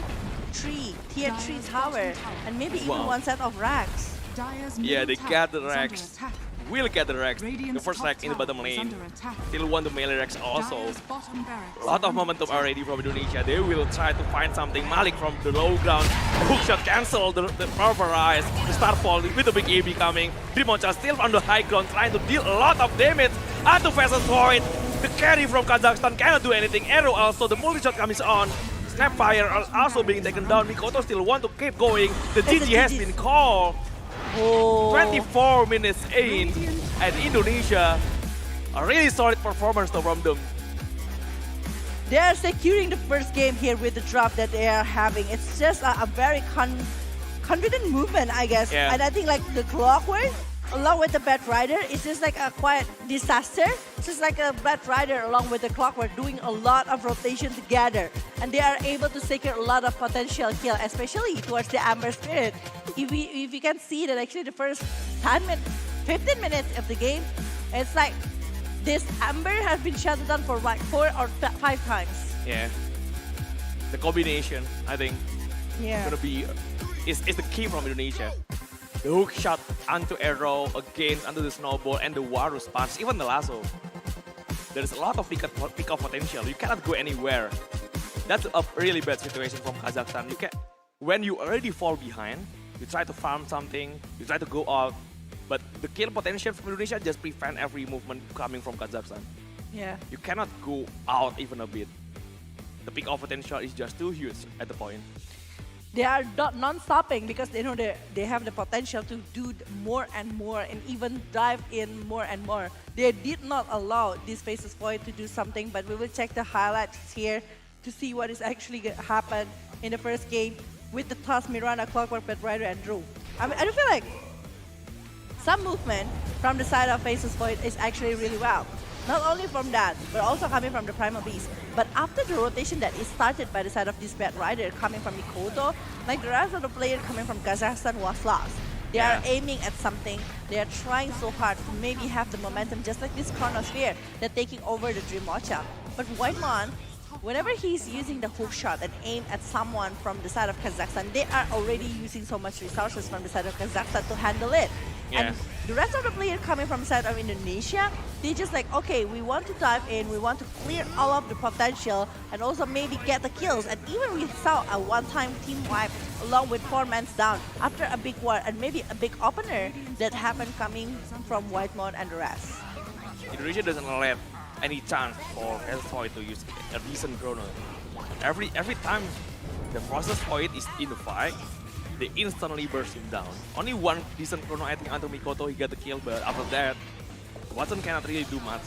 3, tier 3 Dire's tower, bottom tower and maybe even Wow. one set of racks. Dire's Yeah, middle they tower got the is under racks. attack. Will get the Rex. The Radiant's first top rack in the bottom tower is lane. under attack. Still want the melee Rex also. Dire's bottom barracks A lot are of under momentum attack. already from Indonesia. They will try to find something. Malik from the low ground. Hookshot cancel the pulverize. The Starfall with the big AB coming. Drimoncha still on the high ground trying to deal a lot of damage. Onto Fastest Point. The carry from Kazakhstan cannot do anything. Arrow also. The multi-shot comes on. Snapfire also being taken down. Mikoto still want to keep going. The GG has been called. Oh. 24 minutes in, and Indonesia, a really solid performance though from them. They are securing the first game here with the drop that they are having. It's just a very confident movement, I guess. Yeah. And I think like the Clockwork, along with the Bad Rider, it's just like a quiet disaster. It's just like a Bad Rider along with the Clockwork doing a lot of rotation together. And they are able to secure a lot of potential kill, especially towards the Amber Spirit. If you can see that actually the first 15 minutes of the game, it's like this Amber has been shut down for like 4 or 5 times. Yeah, the combination I think Yeah. gonna be is the key from Indonesia. The hook shot onto arrow against onto the snowball and the Warus punch, even the lasso. There is a lot of pick up potential. You cannot go anywhere. That's a really bad situation from Kazakhstan. When you already fall behind, you try to farm something, you try to go out, but the kill potential from Indonesia just prevent every movement coming from Kazakhstan. Yeah. You cannot go out even a bit. The pick up potential is just too huge at the point. They are not non-stopping because they know they have the potential to do more and more and even dive in more and more. They did not allow this Faces Void to do something, but we will check the highlights here to see what is actually happened in the first game with the Toss, Miranda, Clockwork, Bad Rider, and Drew. I mean, I do feel like some movement from the side of Faces Void is actually really well. Not only from that, but also coming from the Primal Beast. But after the rotation that is started by the side of this Bad Rider coming from Mikoto, like the rest of the players coming from Kazakhstan was lost. They are aiming at something. They are trying so hard to maybe have the momentum just like this Chronosphere. They're taking over the Dream Mocha. But Whitemon, whenever he's using the hook shot and aim at someone from the side of Kazakhstan, they are already using so much resources from the side of Kazakhstan to handle it. Yeah. And the rest of the players coming from the side of Indonesia, they just like, okay, we want to dive in, we want to clear all of the potential and also maybe get the kills. And even we saw a one-time team wipe along with 4 men down after a big war and maybe a big opener that happened coming from Whitemon and the rest. Indonesia doesn't let any chance for Void to use a decent chrono. Every time the Process Void is in the fight, they instantly burst him down. Only one decent chrono I think onto Mikoto, he got the kill, but after that, Watson cannot really do much.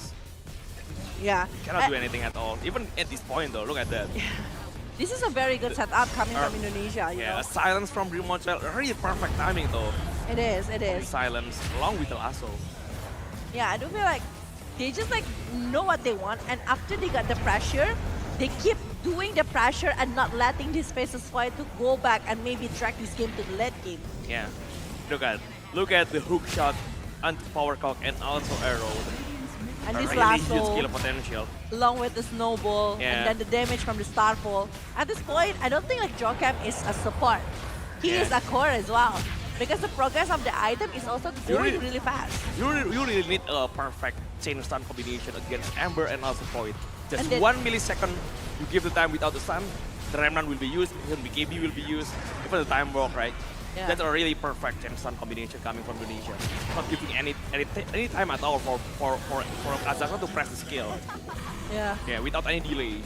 Yeah. Cannot do anything at all. Even at this point though, look at that. This is a very good setup coming from Indonesia, you Yeah, know. a silence from Dream Mochel, really perfect timing though. It is, it is. Silence along with the lasso. Yeah, I do feel like they just like know what they want, and after they got the pressure, they keep doing the pressure and not letting these faces fight to go back and maybe drag this game to the late game. Yeah, look at the hook shot, anti-power cock, and also arrow. And A this really huge skill lasso, potential. along with the snowball, Yeah. and then the damage from the star pole. At this point, I don't think like Jocam is a support. He Yeah. is a core as well. Because the progress of the item is also going really fast. You really need a perfect chain stun combination against Amber and also Void. Just And then- 1 millisecond, you give the time without the stun, the Remnant will be used, even BKB will be used, even the time walk, right? Yeah. That's a really perfect chain stun combination coming from Indonesia. Not giving any time at all for Kazakhstan to press the skill. Yeah. Yeah, without any delay.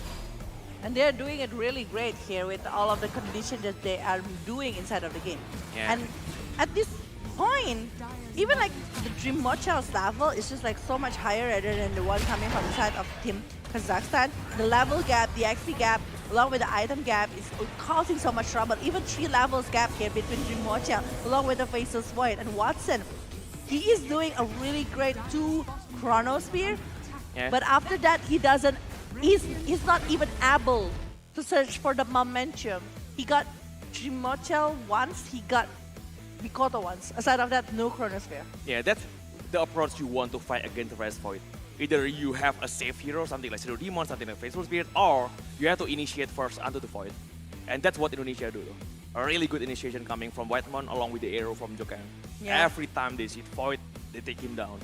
And they're doing it really great here with all of the conditions that they are doing inside of the game. Yeah. And at this point, even like the Dream Mochel's level is just like so much higher rather than the one coming from the side of Team Kazakhstan. The level gap, the XP gap, along with the item gap is causing so much trouble. Even 3 levels gap here between Dream Mochel, along with the Faceless Void and Watson. He is doing a really great 2 Chronosphere, Yeah. but after that he's not even able to search for the momentum. He got Dream Mochel once, he got Mikoto once. Aside of that, no Chronosphere. Yeah, that's the approach you want to fight against the Res Void. Either you have a safe hero, something like Zero Demon, something like Faithful Spirit, or you have to initiate first onto the Void. And that's what Indonesia do. A really good initiation coming from Whitemon along with the arrow from Jokang. Yeah. Every time they see Void, they take him down.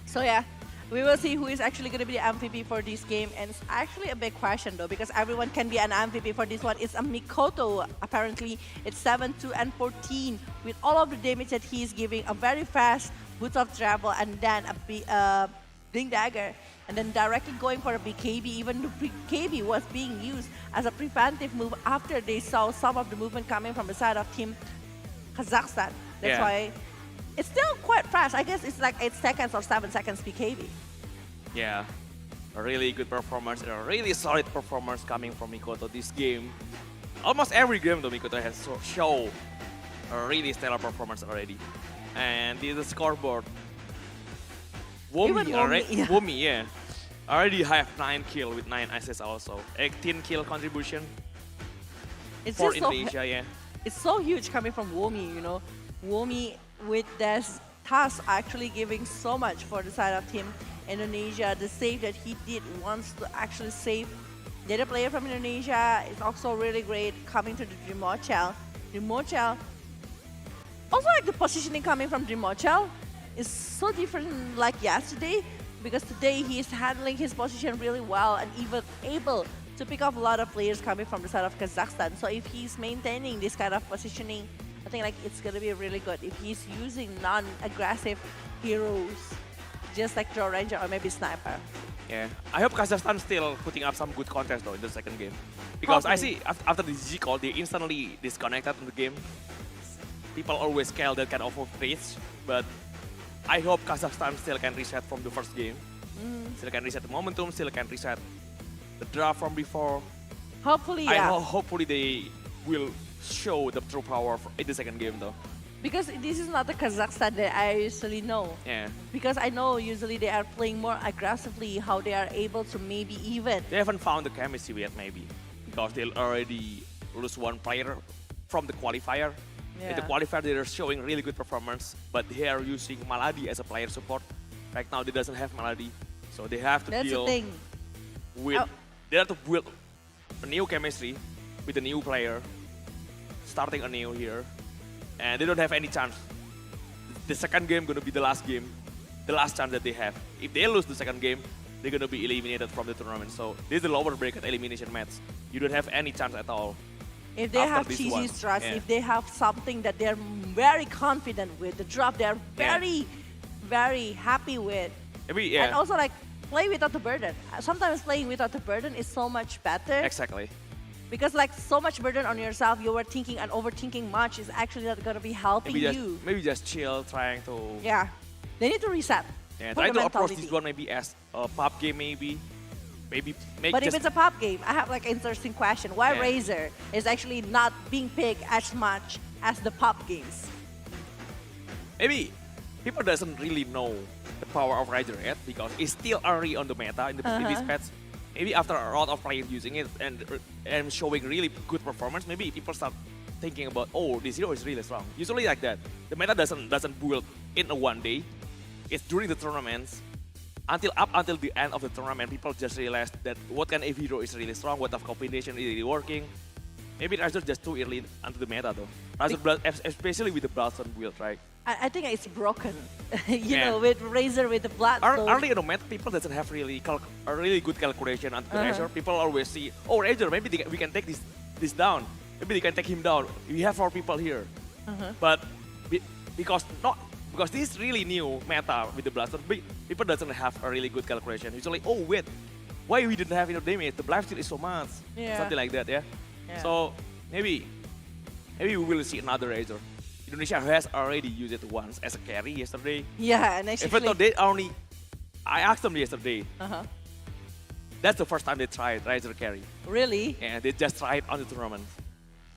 So yeah, we will see who is actually going to be the MVP for this game. And it's actually a big question though, because everyone can be an MVP for this one. It's a Mikoto, apparently. It's 7, 2, and 14. With all of the damage that he is giving, a very fast Boots of Travel, and then a Blink Dagger. And then directly going for a BKB, even the BKB was being used as a preventive move after they saw some of the movement coming from the side of Team Kazakhstan. That's Yeah. why it's still quite fast. I guess it's like 8 seconds or 7 seconds BKB. Yeah, a really good performance and a really solid performance coming from Mikoto this game. Almost every game though Mikoto has shown a really stellar performance already. And this is the scoreboard. Even Womi, Womi, yeah. Already have 9 kills with 9 assists also. 18 kill contribution It's for just so, Indonesia, yeah. it's so huge coming from Womi, you know. Womi with their task actually giving so much for the side of Team Indonesia. The save that he did once to actually save the other player from Indonesia is also really great coming to the Dream Mochel. Dream Mochel, also like the positioning coming from Dream Mochel is so different like yesterday, because today he is handling his position really well and even able to pick up a lot of players coming from the side of Kazakhstan. So if he's maintaining this kind of positioning, I think like it's gonna be really good. If he's using non-aggressive heroes, just like Draw Ranger or maybe Sniper. Yeah, I hope Kazakhstan still putting up some good contest though in the second game. Because I see after the GG call, they instantly disconnected in the game. People always scale that kind of pace, but I hope Kazakhstan still can reset from the first game. Still can reset the momentum, still can reset the draft from before. Hopefully, yeah. Hopefully they will show the true power in the second game though. Because this is not the Kazakhstan that I usually know. Yeah. Because I know usually they are playing more aggressively, how they are able to maybe even. They haven't found the chemistry yet maybe. Because they already lose 1 player from the qualifier. In the Yeah. qualifier they are showing really good performance, but they are using Maladi as a player support. Right now they doesn't have Maladi. So they have to That's the deal thing. with, they have to build a new chemistry with a new player, starting anew here, and they don't have any chance. The second game gonna be the last game, the last chance that they have. If they lose the second game, they're gonna be eliminated from the tournament. So this is the lower bracket elimination match. You don't have any chance at all. If they after have this cheesy one. strats, Yeah. if they have something that they're very confident with, the drop they're very, very happy with. Maybe, yeah. And also like play without the burden. Sometimes playing without the burden is so much better. Exactly. Because like so much burden on yourself, you were thinking and overthinking much is actually not gonna be helping you. Maybe just chill, trying to. Yeah, they need to reset. Yeah, For try the to approach mentality. this one maybe as a pop game, maybe make But if just it's a pop game, I have like an interesting question. Why Yeah. Razer is actually not being picked as much as the pop games? maybe people doesn't really know the power of Riser yet because it's still early on the meta in this patch. Maybe after a lot of players using it and showing really good performance, maybe people start thinking about, oh, this hero is really strong. Usually like that. The meta doesn't build in a one day. It's during the tournaments. Until the end of the tournament, people just realize that what kind of hero is really strong, what type of combination is really working. Maybe Riser just too early onto the meta though. Riser, especially with the Bloodstone build, right? I think it's broken. you Yeah. know, with Razer with the Bloodstone. Early in the meta, people doesn't have a really good calculation onto the Riser. People always see, oh, Riser, maybe we can take this down. Maybe they can take him down. We have 4 people here. But because this is really new meta with the Blaster, people doesn't have a really good calculation. Usually, oh wait, why we didn't have enough damage? The life steal is so much. Yeah. Something like that, yeah? Yeah. So maybe we will see another Razor. Indonesia has already used it once as a carry yesterday. Yeah, and Even though actually. I asked them yesterday, Uh-huh. that's the first time they tried Razor carry. Really? And they just tried on the tournament.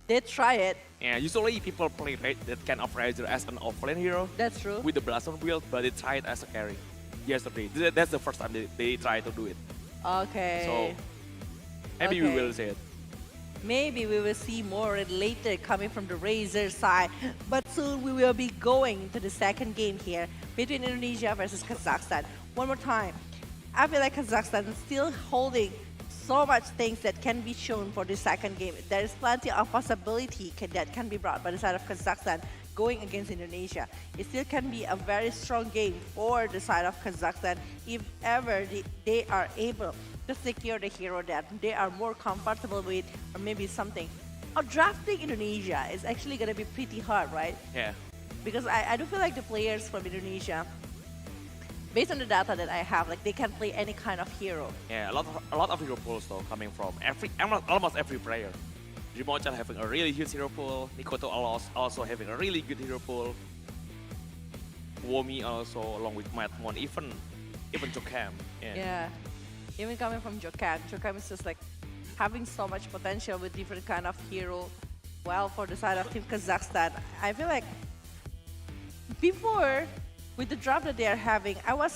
They try it. And usually people play that kind of Razor as an offlane hero That's true. with the Bloodstone build, but they tried as a carry yesterday. That's the first time they tried to do it. Okay. So maybe we Okay. will see it. Maybe we will see more later coming from the Razer side. But soon we will be going to the second game here between Indonesia versus Kazakhstan. One more time. I feel like Kazakhstan is still holding so much things that can be shown for the second game. There is plenty of possibility that can be brought by the side of Kazakhstan going against Indonesia. It still can be a very strong game for the side of Kazakhstan if ever they are able to secure the hero that they are more comfortable with, or maybe something. Drafting Indonesia is actually going to be pretty hard, right? Yeah. Because I do feel like the players from Indonesia, based on the data that I have, like they can play any kind of hero. Yeah, a lot of hero pools though coming from almost every player. Rimochan having a really huge hero pool. Nikoto also having a really good hero pool. Womi also along with Matmon, even Jokam. Yeah. Even coming from Jokam. Jokam is just like having so much potential with different kind of hero. Well, for the side of Team Kazakhstan, I feel like before, with the draft that they are having, I was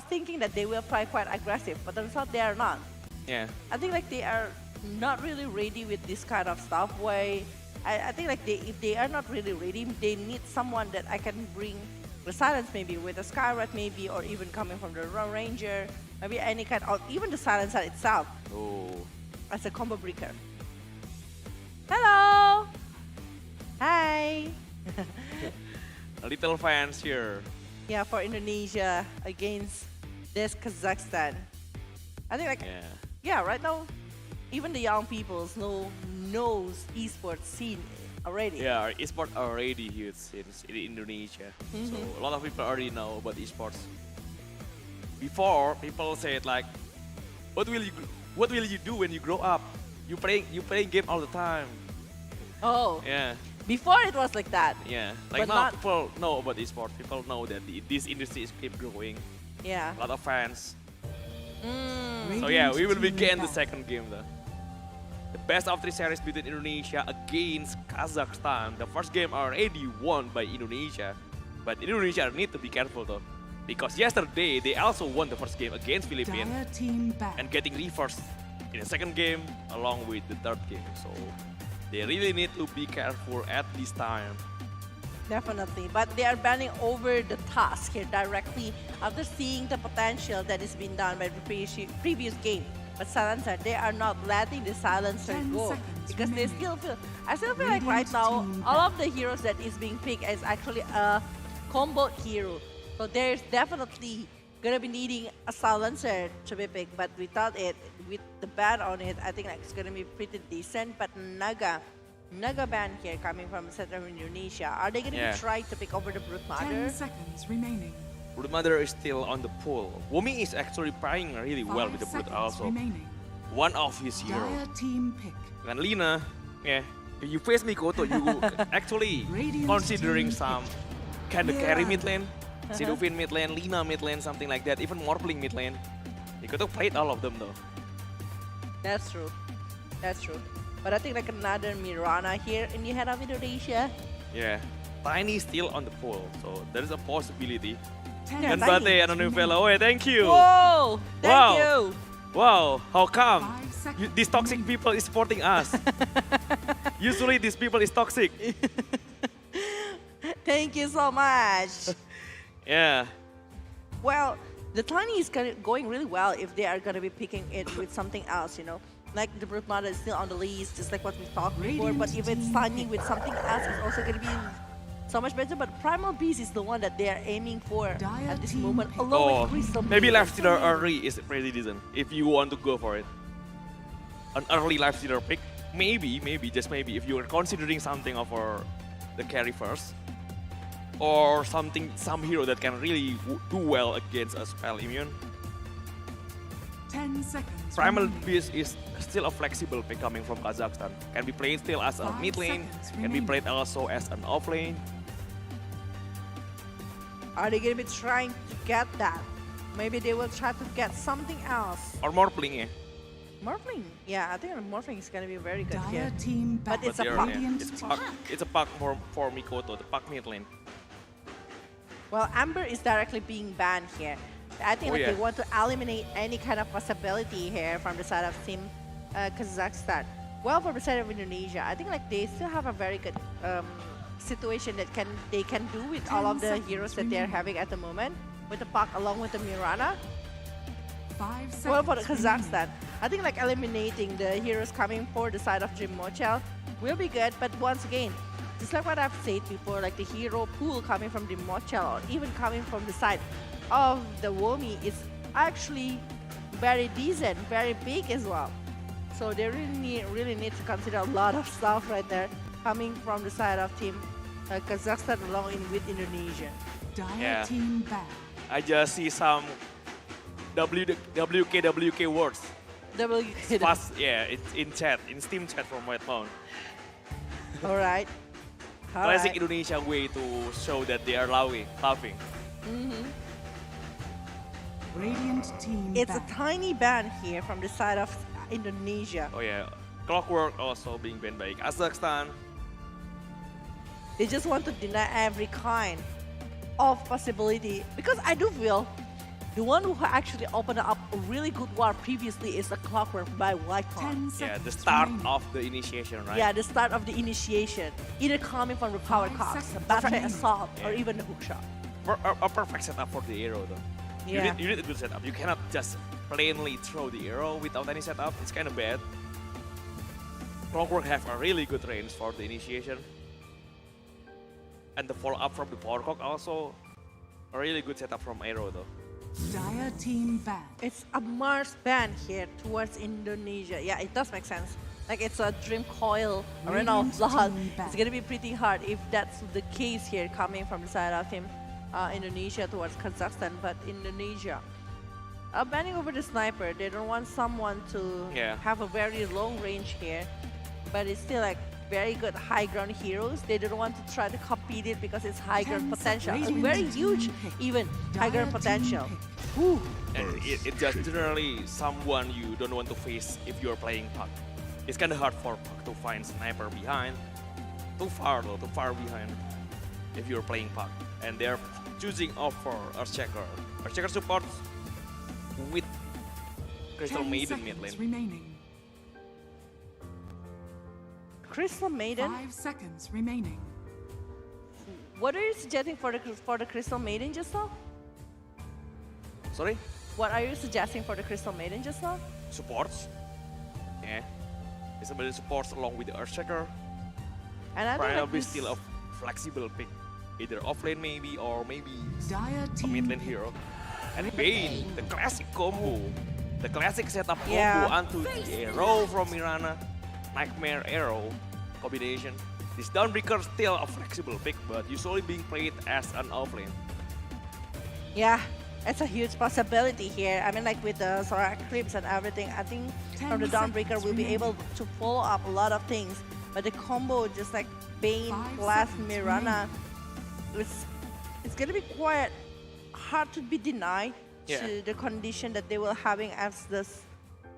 thinking that they will play quite aggressive, but turns out they are not. Yeah. I think like they are not really ready with this kind of stuff. I think like if they are not really ready, they need someone that I can bring the silence maybe with a Skyrat maybe, or even coming from the Ranger, maybe any kind, or even the silencer itself Oh. as a combo breaker. Hello. Hi. A little fans here. Yeah, for Indonesia against this Kazakhstan. I think like Yeah. right now, even the young people knows esports scene already. Yeah, esports already huge in Indonesia. So a lot of people already know about esports. Before, people said like, what will you do when you grow up? You playing game all the time. Oh, Yeah. before it was like that. Yeah. But Like now not- people know about esports. People know that this industry is keep growing. Yeah. A lot of fans. Mm. So yeah, we will Radiant begin team the second game though. The best of 3 series between Indonesia against Kazakhstan. The first game already won by Indonesia. But Indonesia need to be careful though. Because yesterday they also won the first game against Philippines Dire team back. and getting reversed in the second game along with the third game. So they really need to be careful at this time. Definitely, but they are banning over the task here directly after seeing the potential that is being done by the previous game. But Silencer, they are not letting the Silencer 10 go seconds because they remaining. I still feel like right Radiant now, team all back. of the heroes that is being picked is actually a combo hero. So there's definitely gonna be needing a Silencer to be picked, but without it, with the ban on it, I think like it's gonna be pretty decent. But Naga ban here coming from Central Indonesia. Are they gonna Yeah. be trying to pick over the Brute 10 Mother? seconds remaining. Brood Mother is still on the pool. Womi is actually playing really well 5 with the Brood seconds also. remaining. One of his heroes. Dire team pick. And Lina, yeah, if you face Mikoto, you actually Radiant considering team some kind of Yeah. carry mid lane. Sidovin mid lane, Lina mid lane, something like that. Even Morpling mid lane. You could have played all of them though. That's true. That's true. But I think like another Mirana here in the head of Indonesia. Yeah. Tiny still on the pole, so there is a possibility. Yeah, And Tiny. Bate and a new fellow. Oh, thank you. Whoa! Thank Wow. you! Wow, how come? 5 seconds. These toxic people is supporting us. Usually these people is toxic. Thank you so much. Yeah. Well, the Tiny is going really well if they are going to be picking it with something else, you know. Like the Brute Mother is still on the list, just like what we talked before. But if it's Tiny with something else, it's also going to be so much better. But Primal Beast is the one that they are aiming for at this moment, along Oh, with Crystal maybe Maiden. life stealer early is pretty decent if you want to go for it. An early life stealer pick, maybe, just maybe, if you are considering something over the carry first, or some hero that can really do well against a spell immune. 10 seconds. Primal remaining. Beast is still a flexible pick coming from Kazakhstan. Can be played still as a 5 mid lane, seconds can be remaining. played also as an off lane. Are they going to be trying to get that? Maybe they will try to get something else. Or Morpling, yeah. Morphling. Yeah, I think Morphling is going to be very good Dire here. team But back. it's a they're- puck. Radiant It's a team. puck. It's a puck for Mikoto, the puck mid lane. Well, Amber is directly being banned here. I think Oh, like yeah. they want to eliminate any kind of possibility here from the side of Team Kazakhstan. Well, from the side of Indonesia, I think like they still have a very good situation that they can do with all 10 of the seconds heroes that they're remaining. having at the moment, with the Puck along with the Mirana. 5 seconds. Well, for the remaining. Kazakhstan, I think like eliminating the heroes coming for the side of Jim Mochel will be good, but once again, just like what I've said before, like the hero pool coming from the Mochel or even coming from the side of the Womi is actually very decent, very big as well. So they really need to consider a lot of stuff right there coming from the side of Team Kazakhstan along with Indonesia. Dire Yeah. team back. I just see some WK words. Fast, yeah, it's in chat, in Steam chat from White Mountain. All right. All Classic right. Indonesia way to show that they are laughing. Radiant team It's a back. tiny ban here from the side of Indonesia. Oh yeah, Clockwork also being banned by Kazakhstan. They just want to deny every kind of possibility because I do feel the one who actually opened up a really good war previously is the Clockwork by Wycon. 10 Yeah, seconds the start remaining. of the initiation, right? Yeah, the start of the initiation, either coming from the power 5 cox, the seconds battery remaining. assault, or Yeah. even the hook shot. A perfect setup for the arrow though. Yeah. You need a good setup. You cannot just plainly throw the arrow without any setup. It's kind of bad. Clockwork have a really good range for the initiation. And the follow-up from the power cock also a really good setup from arrow though. Dire team back. It's a Mars ban here towards Indonesia. Yeah, it does make sense. Like it's a Dream Coil Arena of Radiant Blood. team back. It's gonna be pretty hard if that's the case here coming from the side of him, Indonesia towards Kazakhstan. But Indonesia, banning over the sniper. They don't want someone to Yeah. have a very long range here. But it's still like very good high ground heroes. They don't want to try to compete it because it's high ground 10 potential. A seconds. very huge, Pick. even high ground Dire potential. team pick. Whew. And it just generally someone you don't want to face if you're playing Puck. It's kind of hard for Puck to find sniper behind. Too far behind if you're playing Puck. And they're choosing off for Earthshaker. Earthshaker supports with Crystal 10 Maiden mid seconds lane. remaining. Crystal Maiden. 5 seconds remaining. What are you suggesting for the Crystal Maiden just now? Sorry? What are you suggesting for the Crystal Maiden just now? Supports. Yeah. It's somebody supports along with the Earthshaker. And I think Primal like Beast this, still a flexible pick. Either offlane maybe or maybe Dire a team mid lane pick. hero. And Bane, the classic combo. The classic setup combo Yeah. onto the arrow from Mirana. Nightmare arrow combination. This Dawnbreaker still a flexible pick, but usually being played as an offlane. yeah, it's a huge possibility here. I mean, like with the Sora Creeps and everything, I think 10 from the Dawnbreaker seconds we'll be remaining. able to follow up a lot of things. But the combo, just like Bane 5 plus seconds Mirana, it's gonna be quite hard to be denied to the condition that they were having as this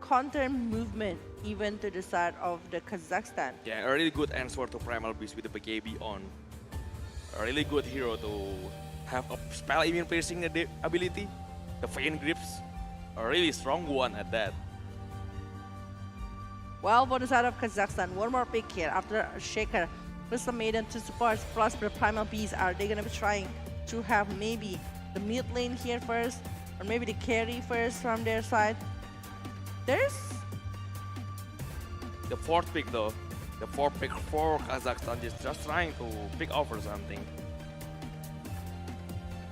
counter movement even to the side of the Kazakhstan. Yeah, a really good answer to Primal Beast with the BKB on. A really good hero to have a spell immune piercing ability. The Feint Grips, a really strong one at that. Well, for the side of Kazakhstan, one more pick here after Shaker. Crystal Maiden to support plus the Primal Beast. Are they going to be trying to have maybe the mid lane here first? Or maybe the carry first from their side? There's The fourth pick though. The fourth pick for Kazakhstan is just trying to pick off or something.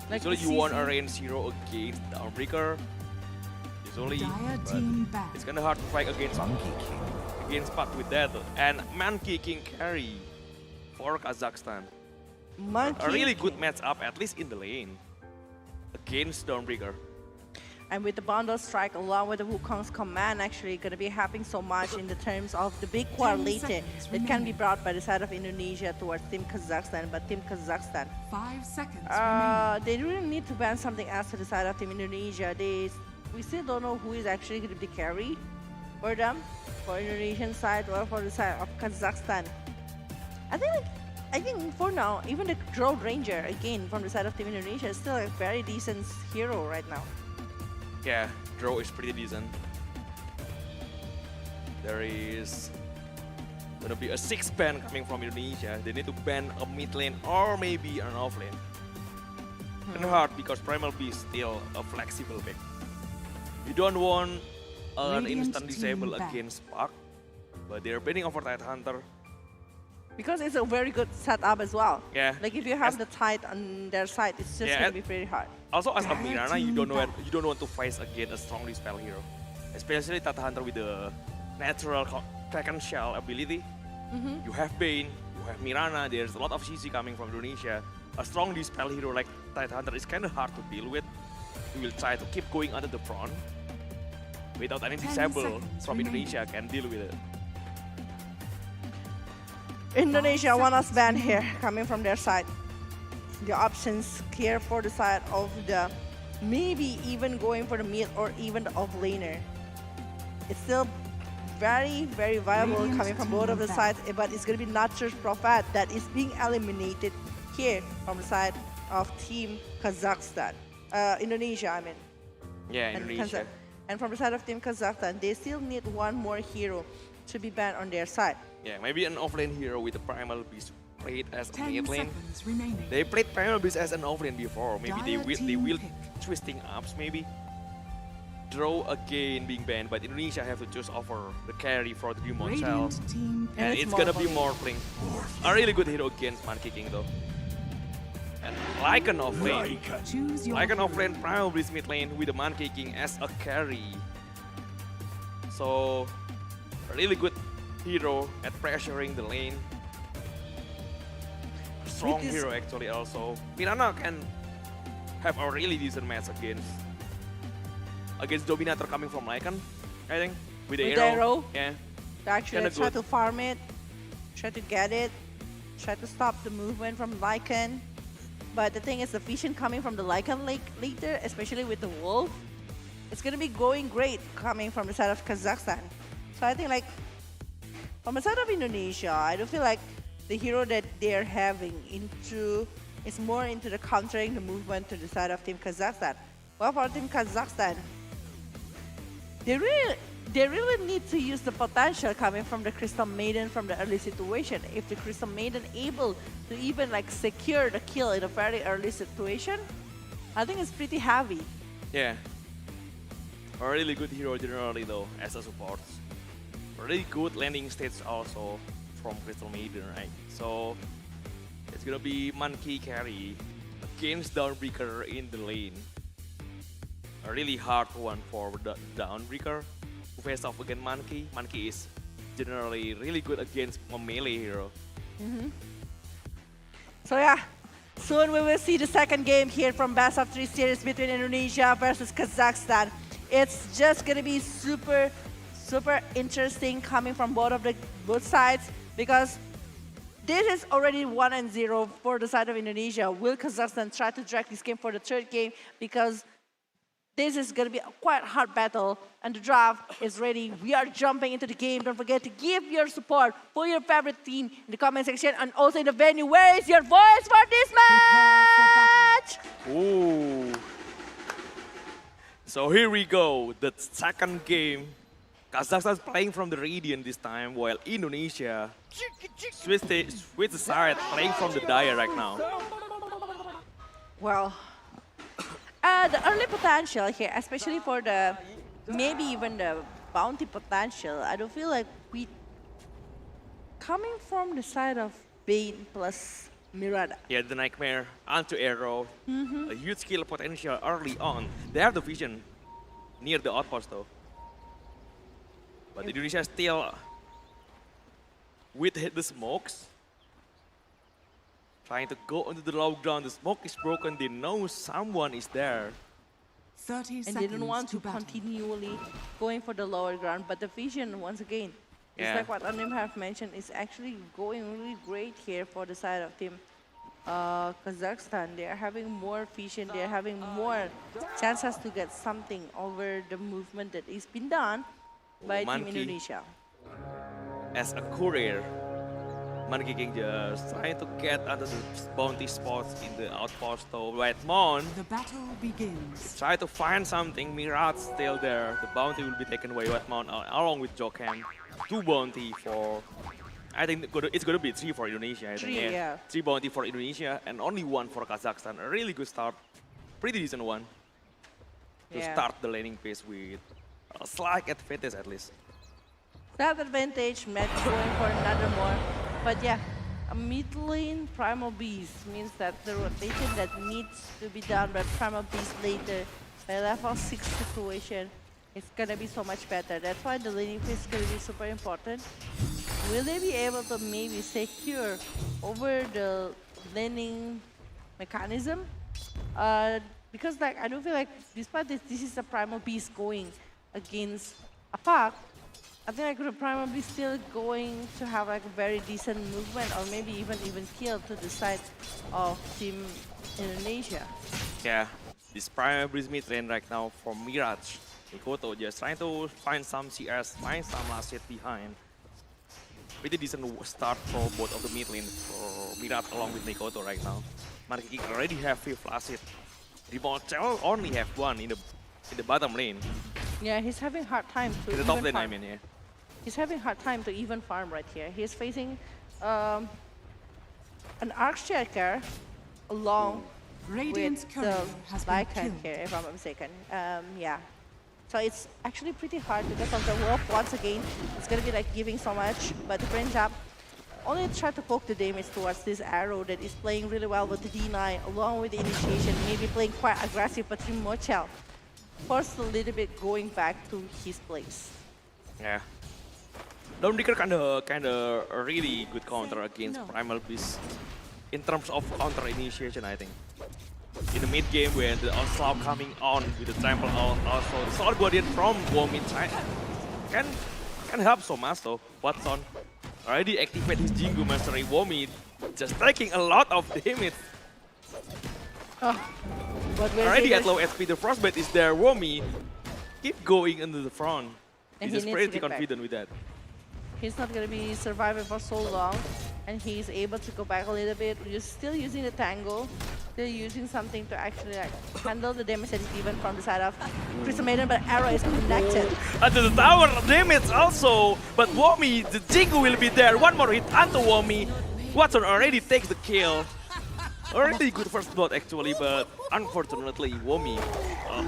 like Usually the you want a CC. range hero against Downbreaker. Usually, Dire but team back. it's kinda hard to fight against Puck with that. And Monkey King carry for Kazakhstan. Monkey A really good King. matchup, at least in the lane, against Dawnbreaker. And with the bundle strike along with the Wukong's command actually going to be happening so much in the terms of the big 10 late seconds that can be remaining. brought by the side of Indonesia towards Team Kazakhstan. But Team Kazakhstan, 5 seconds remaining. they really need to ban something else to the side of Team Indonesia. We still don't know who is actually going to be carry for them, for Indonesian side or for the side of Kazakhstan. I think for now, even the Drone Ranger again from the side of Team Indonesia is still a very decent hero right now. Yeah, draw is pretty decent. There is gonna be a 6 ban coming from Indonesia. They need to ban a mid lane or maybe an off lane. And hard because Primal Beast still a flexible pick. You don't want an Radiant instant team disable back. against Puck, but they're banning over Tidehunter. Because it's a very good setup as well. Yeah. Like if you have As- the tide on their side, it's just Yeah, gonna and- be very hard. Also, as a Dire Mirana, you team don't want back. to fight against a strong dispel hero, especially Tidehunter with the natural Kraken Shell ability. You have Bane, you have Mirana. There's a lot of CC coming from Indonesia. A strong dispel hero like Tidehunter is kind of hard to deal with. You will try to keep going under the front without any 10 disable seconds from remaining. Indonesia can deal with it. Indonesia one us seconds ban remaining. here coming from their side. The options clear for the side of the maybe even going for the mid or even the off laner. It's still very viable Radiant coming from both of the team sides, but it's gonna be Nature's Prophet that is being eliminated here from the side of Team Kazakhstan. Indonesia, I mean. Yeah, And Indonesia. And from the side of Team Kazakhstan, they still need one more hero to be banned on their side. Yeah, maybe an offlane hero with a Primal Beast played as a 10 mid lane. seconds remaining. They played Primal Beast as an offlane before. Maybe they Dire will team pick. twisting ups maybe. Draw again being banned, but Indonesia have to choose over the carry for the Demon Shell. Radiant team And it's it's gonna be more Morphling. A really good hero against Monkey King though. And like an offlane. choose your Like an hero. offlane Primal Beast mid lane with the Monkey King as a carry. So a really good hero at pressuring the lane. Strong With this- hero actually also. Mirana can have a really decent match against Dominator coming from Lycan, I think. With the With the arrow. arrow? Yeah. To actually Kinda try good. to farm it, try to get it, try to stop the movement from Lycan. But the thing is, the vision coming from the Lycan later, especially with the Wolf, it's gonna be going great coming from the side of Kazakhstan. So I think like, from the side of Indonesia, I do feel like the hero that they're having is more into the countering the movement to the side of Team Kazakhstan. Well, for Team Kazakhstan, they really need to use the potential coming from the Crystal Maiden from the early situation. If the Crystal Maiden able to even like secure the kill in a very early situation, I think it's pretty heavy. Yeah. A really good hero generally though, as a support. A really good landing stage also from Crystal Maiden, right? So it's gonna be Monkey carry against Dawnbreaker in the lane. A really hard one for the Dawnbreaker to face off against Monkey. Monkey is generally really good against a melee hero. So yeah, soon we will see the second game here from Best of 3 series between Indonesia versus Kazakhstan. It's just gonna be super interesting coming from both sides because This is already 1-0 for the side of Indonesia. Will Kazakhstan try to drag this game for the third game? Because this is going to be a quite hard battle, and the draft is ready. We are jumping into the game. Don't forget to give your support for your favorite team in the comment section and also in the venue. Where is your voice for this match? Ooh. So here we go, the second game. Kazakhstan is playing from the Radiant this time, while Indonesia switched the side, playing from the Dire right now. Well, the early potential here, especially for the, maybe even the bounty potential, I don't feel like we, coming from the side of Bane plus Mirada. Yeah, the Nightmare, anti-arrow, a huge skill potential early on. They have the vision near the outpost though. But Indonesia still with the smokes. Trying to go into the low ground. The smoke is broken. They know someone is there. 30 And seconds they don't want to battle. continually going for the lower ground, but the vision, once again, Yeah. just like what Anim have mentioned, is actually going really great here for the side of team Kazakhstan. They are having more vision, they are having more chances to get something over the movement that is been done by Team Monkey. Indonesia. As a courier, Monkey King just trying to get under the bounty spots in the outpost though. Whitemon The battle begins. try to find something. Mirage still there. The bounty will be taken away. Whitemon along with Jokem. 2 bounty for, I think it's gonna be 3 for Indonesia. I think. 3, yeah. 3 bounty for Indonesia and only 1 for Kazakhstan. A really good start. Pretty decent one. To Yeah. start the laning phase with a slight advantage at least. That advantage, Matt going for another more. But yeah, a mid lane Primal Beast means that the rotation that needs to be done by Primal Beast later by level 6 situation is gonna be so much better. That's why the laning phase is gonna be super important. Will they be able to maybe secure over the laning mechanism? Because like I don't feel like despite this is a Primal Beast going against a pack, I think like the Primal Beast still going to have like a very decent movement or maybe even kill to the side of Team Indonesia. Yeah, this Primal Breeze mid lane right now for Mirage. Nikoto just trying to find some CS, find some last hit behind. Pretty decent start for both of the mid lane for Mirage along with Nikoto right now. Monkey King already have 5th last hit. Rimochel only have 1 in the bottom lane. Yeah, he's having hard time to In the even top lane, farm. I mean, yeah. He's having hard time to even farm right here. He's facing an Archchecker along Radiant's with courier the has been Lycan killed. here, if I'm not mistaken. Yeah. So it's actually pretty hard because of the wolf once again. It's gonna be like giving so much, but the Brain Jab only try to poke the damage towards this arrow that is playing really well with the D9 along with the initiation, maybe playing quite aggressive, but Rimochel forced a little bit going back to his place. Yeah. Dawnbreaker kinda a really good counter against No. Primal Beast in terms of counter initiation, I think. In the mid game when the onslaught coming on with the trample also the Sword Guardian from Womi can help so much though. Watson already activate his Jingu Mastery. Womi just taking a lot of damage. Oh, but we're Already at low SP, the Frostbite is there. Womi keep going into the front. And He's he just needs to pretty get back. confident with that. He's not going to be surviving for so long, and he's able to go back a little bit. We're still using the Tangle, still using something to actually like handle the damage that is given from the side of Crystal Maiden, but Arrow is connected. Under the tower damage also, but Womi, the Jingu will be there. One more hit onto Womi. Watson already takes the kill. Already good first blood actually, but unfortunately Womi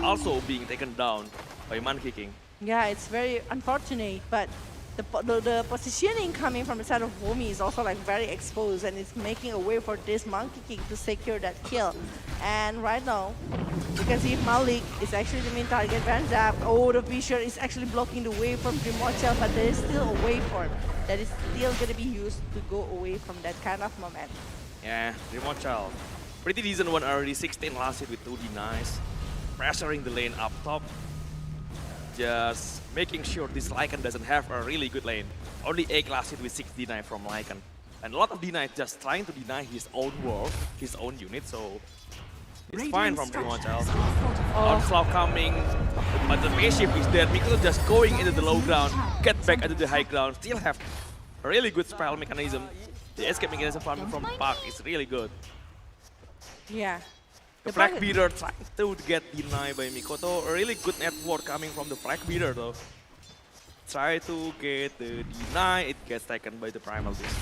also being taken down by Monkey King. Yeah, it's very unfortunate, but the positioning coming from the side of Womi is also like very exposed, and it's making a way for this Monkey King to secure that kill. And right now, you can see if Malik is actually the main target. Van Zap, oh, the Fisher is actually blocking the way from Primochel, but there is still a waveform that is still going to be used to go away from that kind of moment. Yeah, Rimochel. Pretty decent one already, 16 last hit with 2 denies. Pressuring the lane up top. Just making sure this Lycan doesn't have a really good lane. Only 8 last hit with 6 deny from Lycan. And a lot of deny just trying to deny his own world, his own unit, so it's fine from Dream Hotel. Onslaught coming, but the phase shift is there. Mikoto just going into the low ground, get back into the high ground, still have a really good spell mechanism. The escape mechanism farming from Park is really good. Yeah. The flag beater trying to get denied by Mikoto. A really good network coming from the flag beater though. Try to get the deny, it gets taken by the primal beast.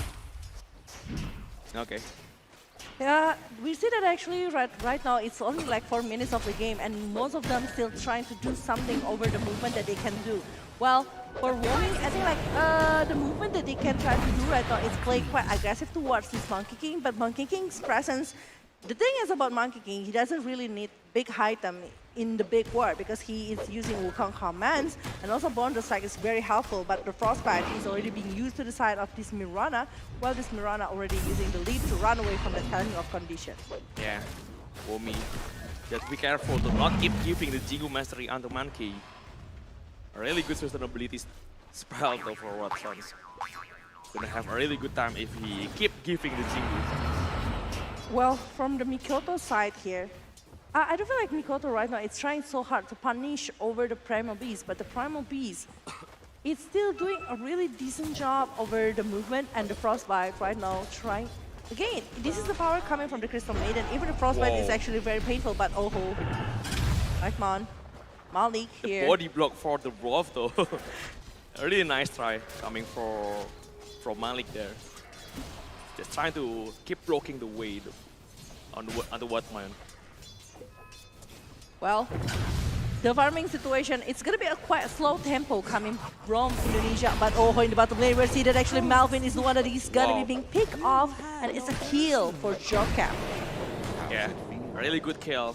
Okay. Yeah, we see that actually right now it's only like 4 minutes of the game and most of them still trying to do something over the movement that they can do. Well, for Womi, I think like the movement that they can try to do right now is playing quite aggressive towards this Monkey King, but Monkey King's presence, the thing is about Monkey King, he doesn't really need big item in the big war because he is using Wukong commands and also Bond Strike is very helpful, but the Frostbite is already being used to the side of this Mirana, while this Mirana already using the lead to run away from the telling of condition. Yeah, Womi, just be careful to not keep giving the Jingu Mastery onto Monkey. A really good sustainability spell though for Watsons. Gonna have a really good time if he keep giving the Jingu. Well, from the Mikoto side here, I do feel like Mikoto right now is trying so hard to punish over the Primal Beast, but the Primal Beast is still doing a really decent job over the movement and the Frostbite right now trying. Again, this is the power coming from the Crystal Maiden. Even the Frostbite is actually very painful, but oh ho. Right, man. Malik here. The body block for the Wolf though. A really nice try coming from Malik there. Just trying to keep blocking the way on the Watman. Well, the farming situation, it's going to be a quite slow tempo coming from Indonesia. But oh, in the bottom lane, we see that actually Melvin is the one that is going to be being picked off. And it's a kill for Jokap. Yeah, a really good kill.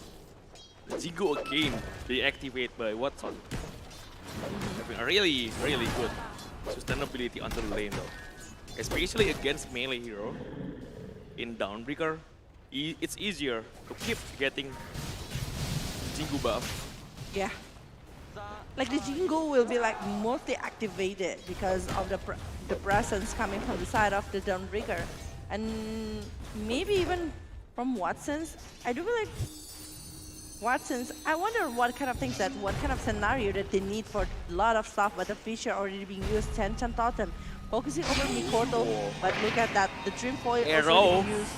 The Jingu again, deactivate by Watson. Having a really good sustainability on the lane though. Especially against melee hero. In Downbreaker, it's easier to keep getting Jingu buff. Yeah. Like the Jingu will be like mostly activated because of the presence coming from the side of the Dawnbreaker. And maybe even from Watson's. I do feel like Watson's, I wonder what kind of scenario that they need for a lot of stuff, but the feature already being used, Tenchan Totem. Focusing over Mikoto, but look at that, the Dream Foil also being used.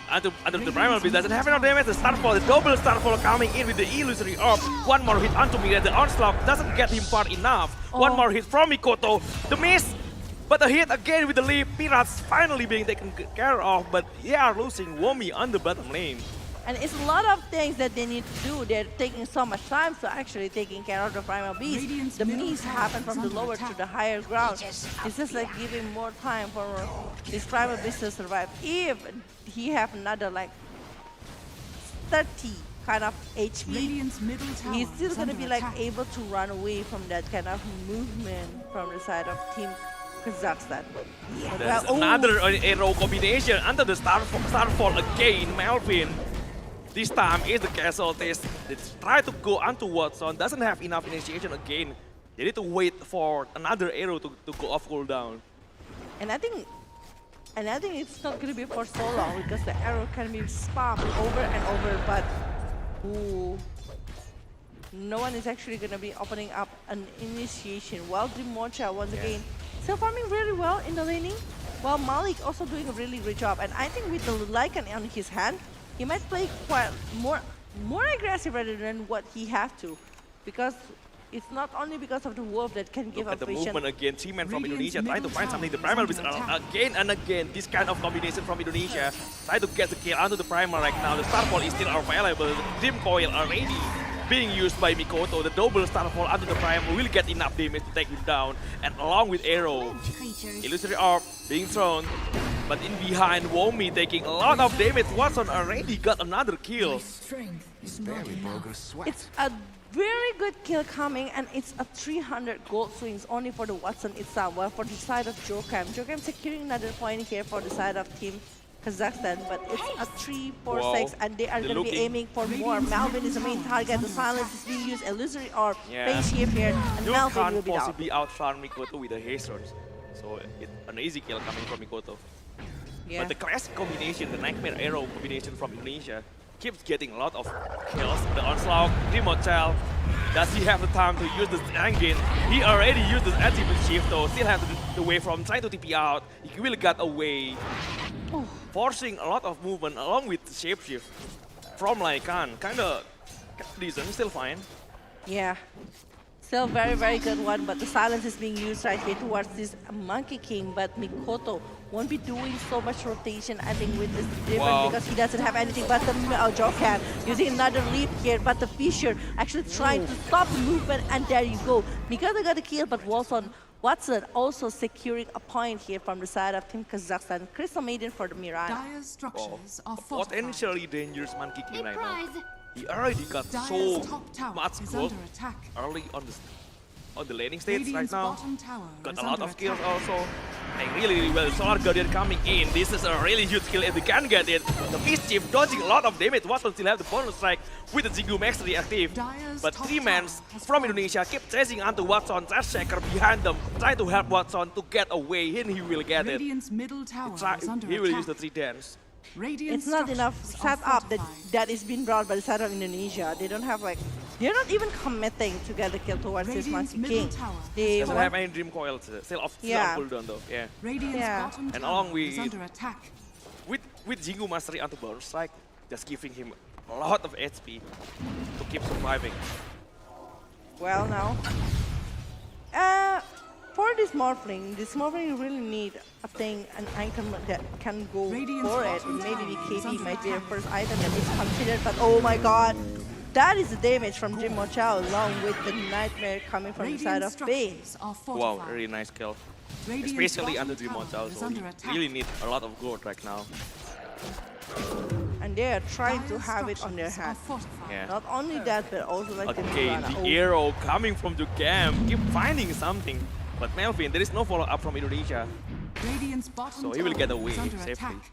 Under the Primal Beast doesn't have enough damage. The Starfall, the double Starfall coming in with the Illusory Orb. One more hit onto Mira. The Onslaught doesn't get him far enough. One more hit from Mikoto. The miss, but a hit again with the leap. Pirates finally being taken care of, but they are losing Womi on the bottom lane. And it's a lot of things that they need to do. They're taking so much time to actually taking care of the Primal Beast. The miss happened from the lower to the higher ground. It's just like giving more time for this Primal Beast to survive. If he have another like 30 kind of HP, he's still gonna be like able to run away from that kind of movement from the side of Team Kazakhstan. Yeah. There's another arrow combination under the Starfall again, Melvin. This time is the casualties. They try to go onto Watson, doesn't have enough initiation again. They need to wait for another arrow to go off cooldown. And I think it's not gonna be for so long because the arrow can be spammed over and over, but no one is actually gonna be opening up an initiation. While Dimocha once again still farming really well in the laning, while Malik also doing a really great job. And I think with the Lycan on his hand, he might play quite more aggressive rather than what he have to, because it's not only because of the Wolf that can give Look up at the vision. movement again. 3-man from Indonesia trying to find something. The Primal Beast again and again. This kind of combination from Indonesia. Try to get the kill onto the Primal right now. The Starfall is still available. The Dream Coil already being used by Mikoto. The double Starfall onto the Primal will get enough damage to take him down. And along with Arrow, Illusory Orb being thrown. But in behind, Womi taking a lot of damage. Watson already got another kill. It's a very good kill coming, and it's a 300 gold swings only for the Watson itself. While for the side of Jokam securing another point here for the side of Team Kazakhstan, but it's a 3-4-6, and they are going to be aiming for more. Melvin is the main target. The silence is being used. Illusory Orb, face shift here, and You Melvin can't will be down. possibly outfarm Mikoto with the haste runs. So it's an easy kill coming from Mikoto. Yeah. But the classic combination, the Nightmare Arrow combination from Indonesia, keeps getting a lot of kills. The onslaught, remote child. Does he have the time to use the engine? He already used the achievement shift though. Still have the wavefront trying to TP out. He will get away. Forcing a lot of movement along with the shapeshift from Lycan. Kinda decent, still fine. Yeah. Still very, very good one, but the silence is being used right here towards this Monkey King, but Mikoto won't be doing so much rotation, I think, with this driven Wow. because he doesn't have anything but the Jokan using another leap here, but the Fisher actually trying to stop the movement, and there you go. Mikoto got a kill, but Watson also securing a point here from the side of Team Kazakhstan. Crystal Maiden for the Mirage. Dire's structures are fortified. Potentially dangerous Monkey King right now. Surprise! He already got Dire's so top tower much is growth under attack. early on the laning stage right Radiant's now. bottom tower Got is a lot under of skills attack. also. Playing really well. Solar Guardian coming in. This is a really huge skill if they can get it. The Mischief dodging a lot of damage. Watson still have the bonus strike with the Jingu Mastery active. Dire's But top 3 men tower has from fallen. Indonesia keep chasing onto Watson. Trash Shaker behind them. Trying to help Watson to get away. And he will get it. Radiant's middle tower is under He will use the attack. 3 dance. Radiant's It's not enough structures are setup fortified. that is being brought by the side of Indonesia. They don't have they're not even committing to get the kill towards this Radiant's Monkey middle King. tower They Doesn't want- have any Dream Coils. Still off Yeah. cooldown though. Yeah. Radiant's Yeah. bottom And tower along is with- under attack. With Jingu Mastery onto bonus strike, just giving him a lot of HP to keep surviving. Well, now, for this Morphling you really need a thing, an item that can go Radiant's for it. bottom Maybe tower is BKB under might be the attack. first item that is considered, but oh my god, that is the damage from Jim Mochao along with the Nightmare coming from the side Radiant's of Bane. structures are Wow, fortified. really nice kill. Radiant's Especially bottom under Dream tower Mortal, is so under he attack. really need a lot of gold right now. And they are trying to Dire's have it on their structures are hand. fortified. Yeah. Not only that, but also like Again, Mirana. the arrow coming from the camp, keep finding something. But Melvin, there is no follow-up from Indonesia. Radiant's bottom So he will tower get away is under safely. attack.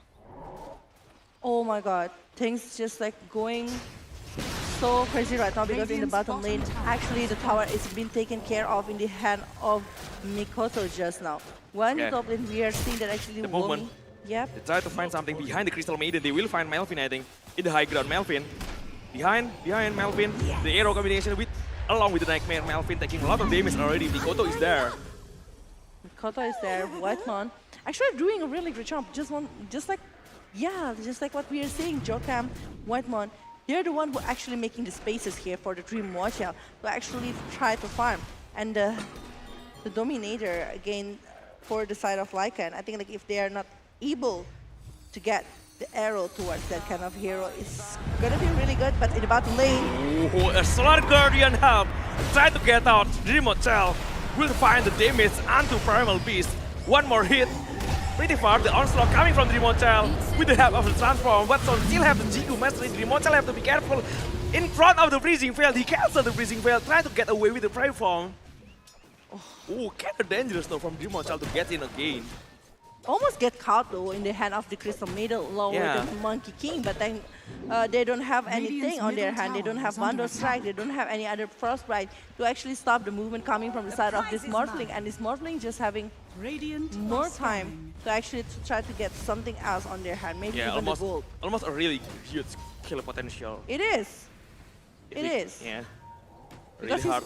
Oh my god, things just going so crazy right now because in the Radiant's bottom lane, bottom tower actually the tower is being taken care of in the hand of Mikoto just now. While in Yeah. the top lane, we are seeing that actually The movement. Womi, yep, They try to find something behind the Crystal Maiden. They will find Melvin, I think. In the high ground, Melvin. Behind Melvin. The arrow combination along with the Nightmare. Melvin taking a lot of damage already. Mikoto is there. Mikoto is there, Whitemon. Actually doing a really good job. Just like what we are seeing, Jokam, Whitemon. They're the one who actually making the spaces here for the Dream Watcher to actually try to farm. And the Dominator, again, for the side of Lycan, I think if they are not able to get the arrow towards that kind of hero, it's gonna be really good. But in the bottom lane, Oh, a Solar Guardian help. Try to get out. Remote Cell will find the damage onto Primal Beast. One more hit. Pretty far, the onslaught coming from the Remote Cell with the help of the transform. Watson still have the Jingu Mastery. The Remote Cell have to be careful. In front of the freezing field, he cancels the freezing field. Try to get away with the Prime Form. Oh, kind of dangerous though from Remote Cell to get in again. almost get caught though in the hand of the Crystal Maiden along Yeah. with the Monkey King, but then they don't have anything on their middle hand. They don't tower have is under Bundle attack. Strike. They don't have any other Frostbite to actually stop the movement coming from the side of this Morphling, and this Morphling just having Radiant more are time scanning. to actually try to get something else on their hand, maybe Yeah, even the gold. almost a really huge kill potential. It is. It is. Yeah. Because Really hard.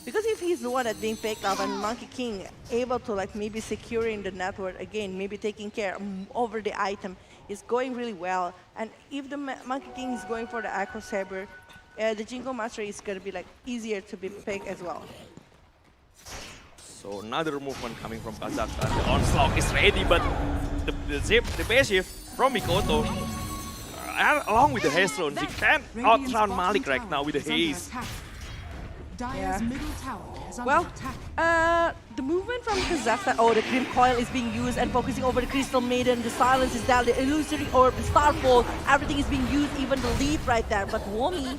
Because if he's the one that's being picked up and Monkey King able to maybe securing the network again, maybe taking care over the item, is going really well. And if the Monkey King is going for the Acro Saber, the Jingo Master is going to be easier to be picked as well. So another movement coming from Kazakhstan. The onslaught is ready, but the base shift from Mikoto, along with the haze drone, he can't Radiant's outrun bottom Malik right tower now with the is under haze. attack. Dire's Yeah. middle tower is under Well, attack. the movement from Kazakhstan, the Grim Coil is being used and focusing over the Crystal Maiden, the Silence is down, the Illusory Orb, the Starfall, everything is being used, even the leap right there. But Womi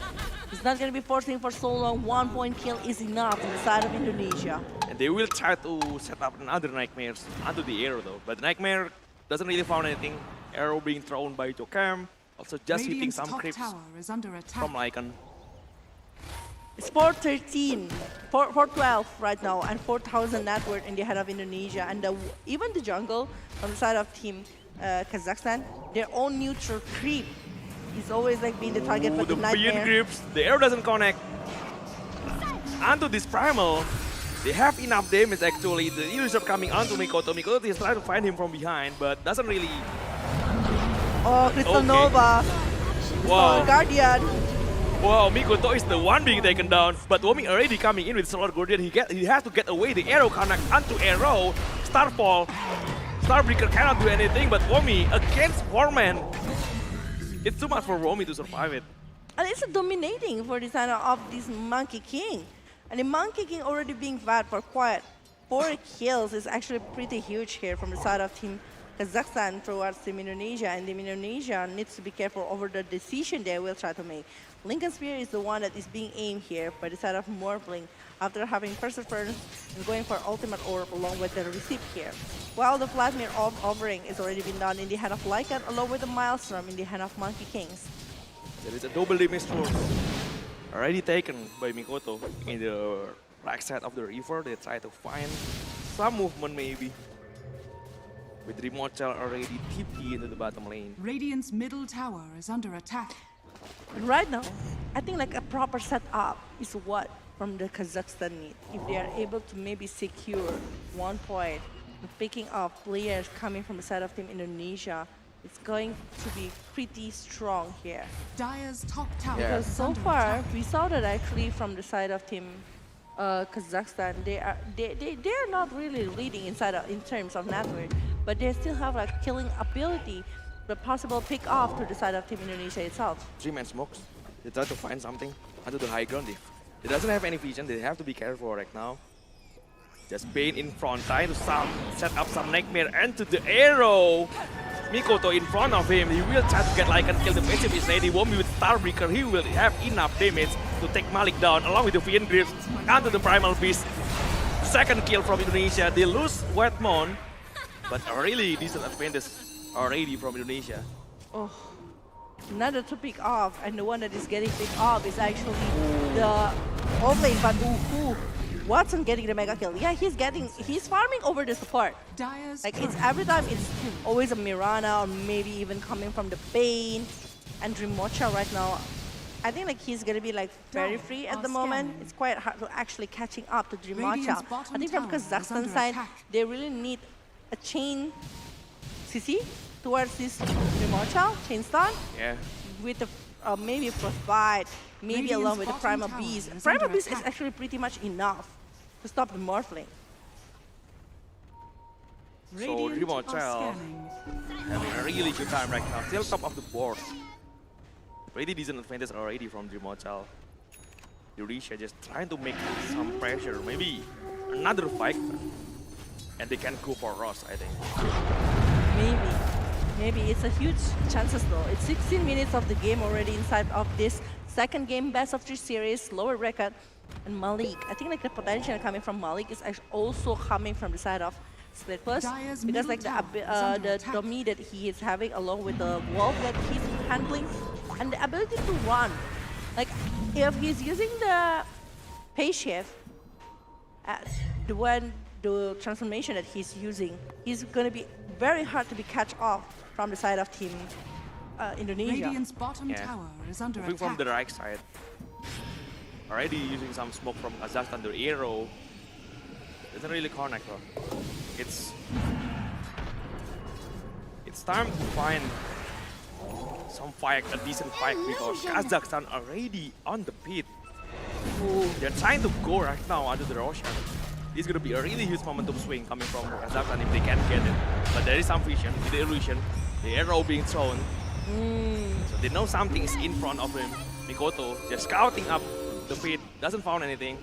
is not going to be forcing for so long. 1 point kill is enough on the side of Indonesia. And they will try to set up another Nightmares onto the arrow though. But Nightmare doesn't really found anything. Arrow being thrown by Jokam. Also just hitting Radiant's some top creeps tower is under attack. from Lycan. It's 413, 412 right now, and 4,000 net worth in the hand of Indonesia. And even the jungle on the side of Team Kazakhstan, their own neutral creep is always like being the target for the the Fiend nightmare. grips, the arrow doesn't connect. Onto this primal, they have enough damage actually. The illusion coming onto Mikoto. Mikoto is trying to find him from behind, but doesn't really. Oh, Crystal Okay. Nova, Wow. Guardian. Wow, Mikoto is the one being taken down, but Womi already coming in with Solar Guardian. He has to get away. The arrow connect onto arrow. Starfall. Starbreaker cannot do anything, but Womi against 4-man. It's too much for Womi to survive it. And it's dominating for the side of this Monkey King. And the Monkey King already being bad for quite 4 kills is actually pretty huge here from the side of Team Kazakhstan towards Team Indonesia. And Team Indonesia needs to be careful over the decision they will try to make. Lincoln Spear is the one that is being aimed here by the side of Morphling after having Perseverance and going for Ultimate Orb along with the receipt here. While the Vladimir offering is already been done in the hand of Lycan along with the Maelstrom in the hand of Monkey Kings. There is a double damage sword already taken by Mikoto in the right side of the river. They try to find some movement maybe. With remote shell already TP into the bottom lane. Radiant's middle tower is under attack. Right now, I think like a proper setup is what from the Kazakhstan need. If they are able to maybe secure 1 point, picking up players coming from the side of Team Indonesia, it's going to be pretty strong here. Dire's top tower Yeah. Because is so under far, attack. we saw that actually from the side of Team Kazakhstan, they are not really leading in terms of network, but they still have a killing ability, the possible pick off to the side of Team Indonesia itself. 3-man smokes. They try to find something onto the high ground. If they doesn't have any vision, they have to be careful right now. Just Bane in front, trying to set up some nightmare into the arrow. Mikoto in front of him. He will try to get like and kill. The passive is ready. Womi with Starbreaker. He will have enough damage to take Malik down along with the Fiend Grips onto the Primal Beast. Second kill from Indonesia. They lose Wetmon, but a really decent advantage already from Indonesia. Oh, another to pick off, and the one that is getting picked off is actually the offlane, but Watson getting the mega kill. Yeah, he's farming over the support. Dire's Like it's turret every time it's always a Mirana or maybe even coming from the Bane and Drimocha right now. I think like he's gonna be like very free at the moment. Scanning. It's quite hard to actually catching up to Drimocha. Radiant's bottom I think from tower is Kazakhstan under side, attack. they really need a chain CC towards this Drimocha, chain stun Yeah. with the maybe provide, maybe Radiant's along with the bottom Primal tower Beast. is Primal under Beast is attack. actually pretty much enough to stop the Morphling. So Radiant remote are child scanning. having a really good time right now. Still top of the board. Pretty decent advantage already from remote child. Indonesia just trying to make some pressure. Maybe another fight. And they can go for Ross, I think. Maybe it's a huge chances though. It's 16 minutes of the game already inside of this second game, best of 3 series, lower record. And Malik, I think like the potential coming from Malik is actually also coming from the side of Split Plus, Dire's because middle like tower is under the attack. Domi that he is having along with the Wolf that he's handling, and the ability to run. Like if he's using the Pay Shift, the transformation that he's using, he's gonna be very hard to be catch off from the side of Team Indonesia. Radiant's bottom Yeah. tower is under Moving attack. from the right side. Already using some smoke from Kazakhstan, the arrow. Doesn't really connect though. It's time to find some fight, a decent fight, because Kazakhstan already on the pit. They're trying to go right now under the Roshan. This is gonna be a really huge momentum swing coming from Kazakhstan if they can get it. But there is some vision with the illusion, the arrow being thrown. So they know something is in front of him. Mikoto just scouting up the pit, doesn't found anything.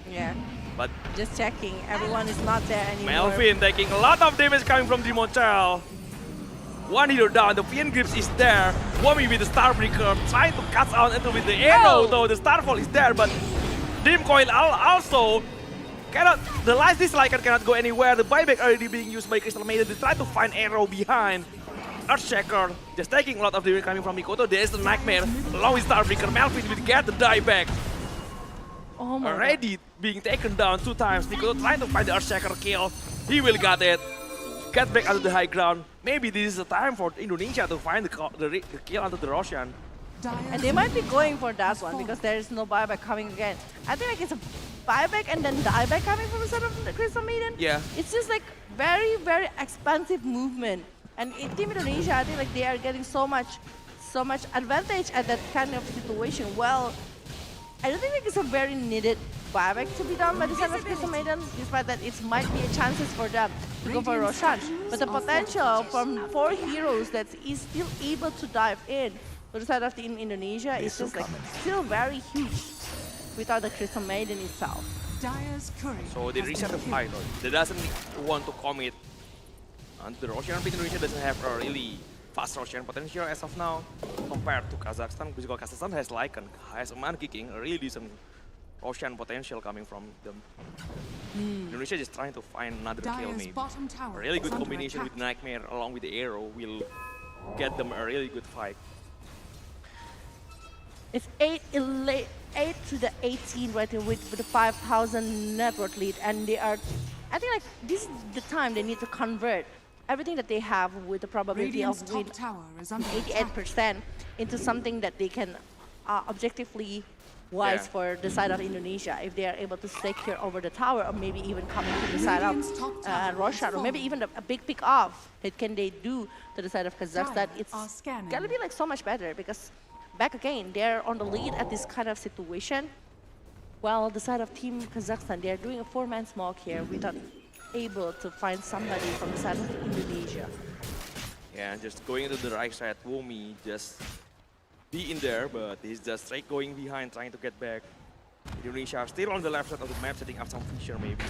Yeah, But just checking. Everyone is not there anymore. Melvin taking a lot of damage coming from Dimochel. One hero down, the Fiend Grips is there. Womi with the Starbreaker trying to cut out into with the arrow, though the Starfall is there, but Dim Coil also cannot, the last dislike cannot go anywhere. The buyback already being used by Crystal Maiden. They try to find arrow behind. Earthshaker just taking a lot of damage coming from Mikoto. There's the Nightmare along with Starbreaker. Melvin will get the dieback. Oh my Already being taken down 2 times. Mikoto trying to find the Earthshaker kill. He will get it. get back onto the high ground. Maybe this is a time for Indonesia to find the kill onto the Russian. And they might be going for that one because there is no buyback coming again. I think like it's a buyback and then dieback coming from the side of the Crystal Maiden. Yeah. It's just like very, very expensive movement. And in Team Indonesia, I think like they are getting so much advantage at that kind of situation. Well, I don't think like it's a very needed buyback to be done by the side of Crystal Maiden, despite that it might be a chances for them to go for Roshan. But the potential from 4 heroes that is still able to dive in to the side of Team Indonesia is just like still very huge without the Crystal Maiden itself. So they reset the fight. They doesn't want to commit. And the Russian Indonesia doesn't have a really fast Russian potential as of now compared to Kazakhstan, because Kazakhstan has a man kicking, a really decent Russian potential coming from them. Indonesia just trying to find another kill maybe. A really good combination with Nightmare along with the arrow will get them a really good fight. It's 8 to the 18 right here with the 5,000 net worth lead, and they are, I think like this is the time they need to convert everything that they have with the probability of win 88% into something that they can objectively wise for the side of Indonesia if they are able to secure over the tower, or maybe even coming to the side of Roshan, or maybe even a big pick off that can they do to the side of Kazakhstan. It's gonna be like so much better because back again, they're on the lead at this kind of situation. Well, the side of Team Kazakhstan, they're doing a 4-man smoke here without able to find somebody from the side of Indonesia. Yeah, just going to the right side, Womi just be in there, but he's just straight going behind, trying to get back. Indonesia still on the left side of the map, setting up some feature maybe.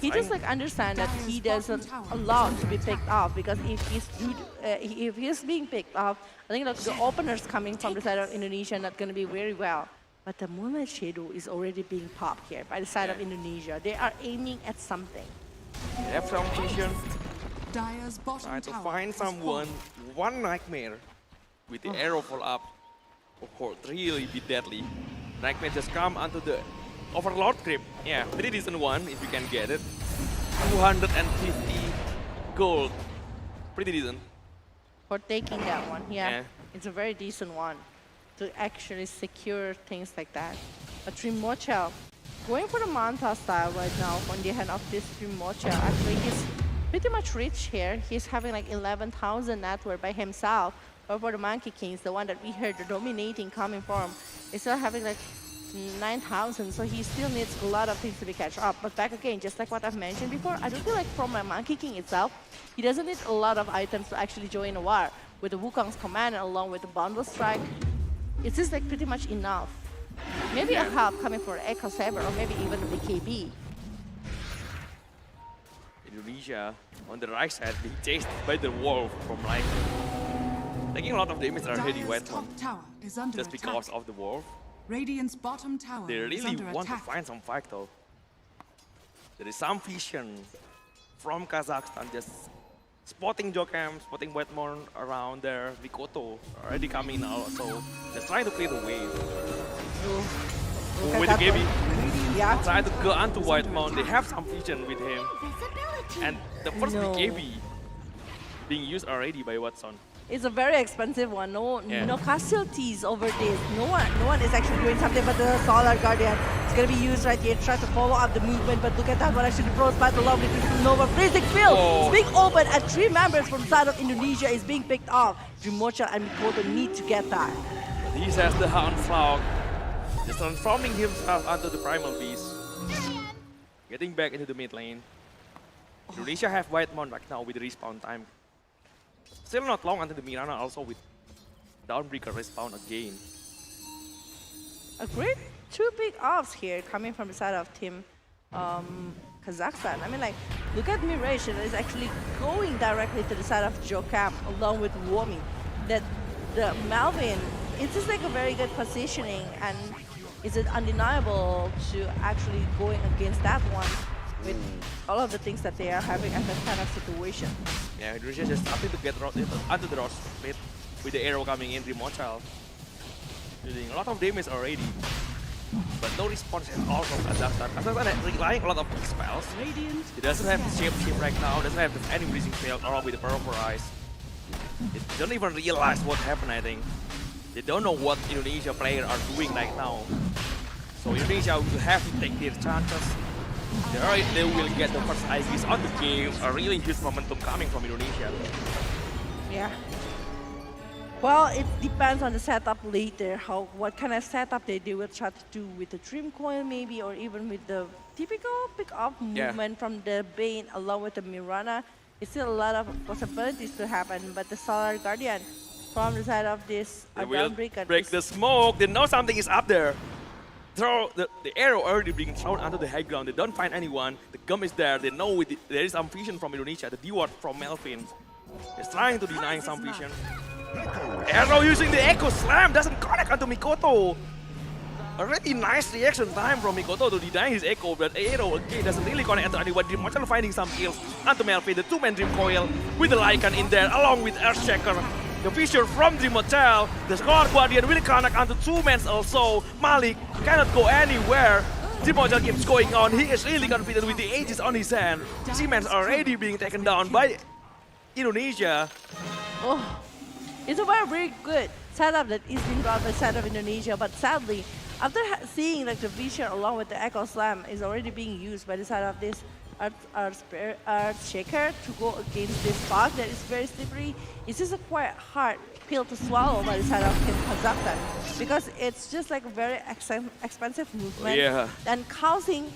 He just like understand that he doesn't allow to be picked off, because if he's being picked off, I think like the openers coming from the side of Indonesia not going to be very well. But the moment Shadow is already being popped here by the side of Indonesia, they are aiming at something. They have some vision. Trying to find someone, one Nightmare with the arrow fall up. Of course, really be deadly. Nightmare just come onto the Overlord creep. Yeah, pretty decent one if you can get it. 250 gold. Pretty decent. For taking that one, yeah. It's a very decent one to actually secure things like that. But Trimocha going for the Manta style right now on the hand of this Trimocha. Actually, he's pretty much rich here. He's having like 11,000 net worth by himself. Or for the Monkey Kings, the one that we heard the dominating coming from, is still having like 9,000, so he still needs a lot of things to be catch up. But back again, just like what I've mentioned before, I don't feel like from a Monkey King itself, he doesn't need a lot of items to actually join a war. With the Wukong's command and along with the bundle strike, it's just like pretty much enough. Maybe a help coming for Echo Saber or maybe even a BKB. Indonesia on the right side being chased by the wolf from right. Taking a lot of damage already, Wetman, just because of the wolf. Radiant's bottom tower They really is under want to attack. find some fight though. There is some vision from Kazakhstan, just spotting Jokam, spotting Wetmore around there. Vikoto already coming now, so just trying to clear the wave. With the KB, try to go onto Whitemount. They have some vision with him. And the first BKB being used already by Watson. It's a very expensive one. No casualties over this. No one is actually doing something, but the Solar Guardian is going to be used right here. Try to follow up the movement, but look at that one. Actually, Bros by the lovely Nova freezing field. It's being open, and 3 members from the side of Indonesia is being picked off. Drimocha and Mikoto need to get that. He has the Hound Frog, just transforming himself onto the Primal Beast. Getting back into the mid lane. Indonesia have Whitemount right now with the respawn time. Still not long until the Mirana also with Dawnbreaker respawn again. A great 2 big offs here coming from the side of Team Kazakhstan. I mean, like, look at Mirage, that is actually going directly to the side of Jokam along with Womi. That the Melvin, it's just like a very good positioning, and is it undeniable to actually going against that one with all of the things that they are having at that kind of situation. Yeah, Indonesia just starting to get onto the Rosh pit with the arrow coming in, Remote Child. Doing a lot of damage already. But no response at all from Kazakhstan. Kazakhstan is relying a lot of big spells. Radiant He doesn't have the shape shift right now, doesn't have the any breathing fail along with the purple eyes. They don't even realize what happened, I think. They don't know what Indonesia players are doing right now. So Indonesia will have to take their chances. They will get the first IESF on the game. A really huge momentum coming from Indonesia. Yeah. Well, it depends on the setup later, what kind of setup they will try to do with the Dream Coil maybe, or even with the typical pick-up movement from the Bane along with the Mirana. It's still a lot of possibilities to happen, but the Solar Guardian from the side of this They will Dawnbreaker break the smoke. They know something is up there. Throw the arrow already being thrown onto the high ground. They don't find anyone. The gum is there. They know there is some vision from Indonesia. The D-ward from Melvin is trying to deny some vision. Arrow using the Echo Slam doesn't connect onto Mikoto. Already nice reaction time from Mikoto to deny his Echo, but Arrow again doesn't really connect onto anyone. Dreamwatcher finding some kills onto Melvin. The two-man Dream Coil with the Lycan in there along with Earthshaker. The Fissure from Dreamwatcher. The Solar Guardian will connect onto two-men also. Malik cannot go anywhere. Dreamwatcher keeps going on. He is really confident with the Aegis on his hand. Siemens already being taken down by Indonesia. Oh, it's a very good setup that is being brought by the side of Indonesia, but sadly, after seeing like the Vision along with the Echo Slam is already being used by the side of this Earthshaker to go against this fog that is very slippery, it's just a quite hard pill to swallow by the side of Team Kazakhstan, because it's just like a very expensive movement and causing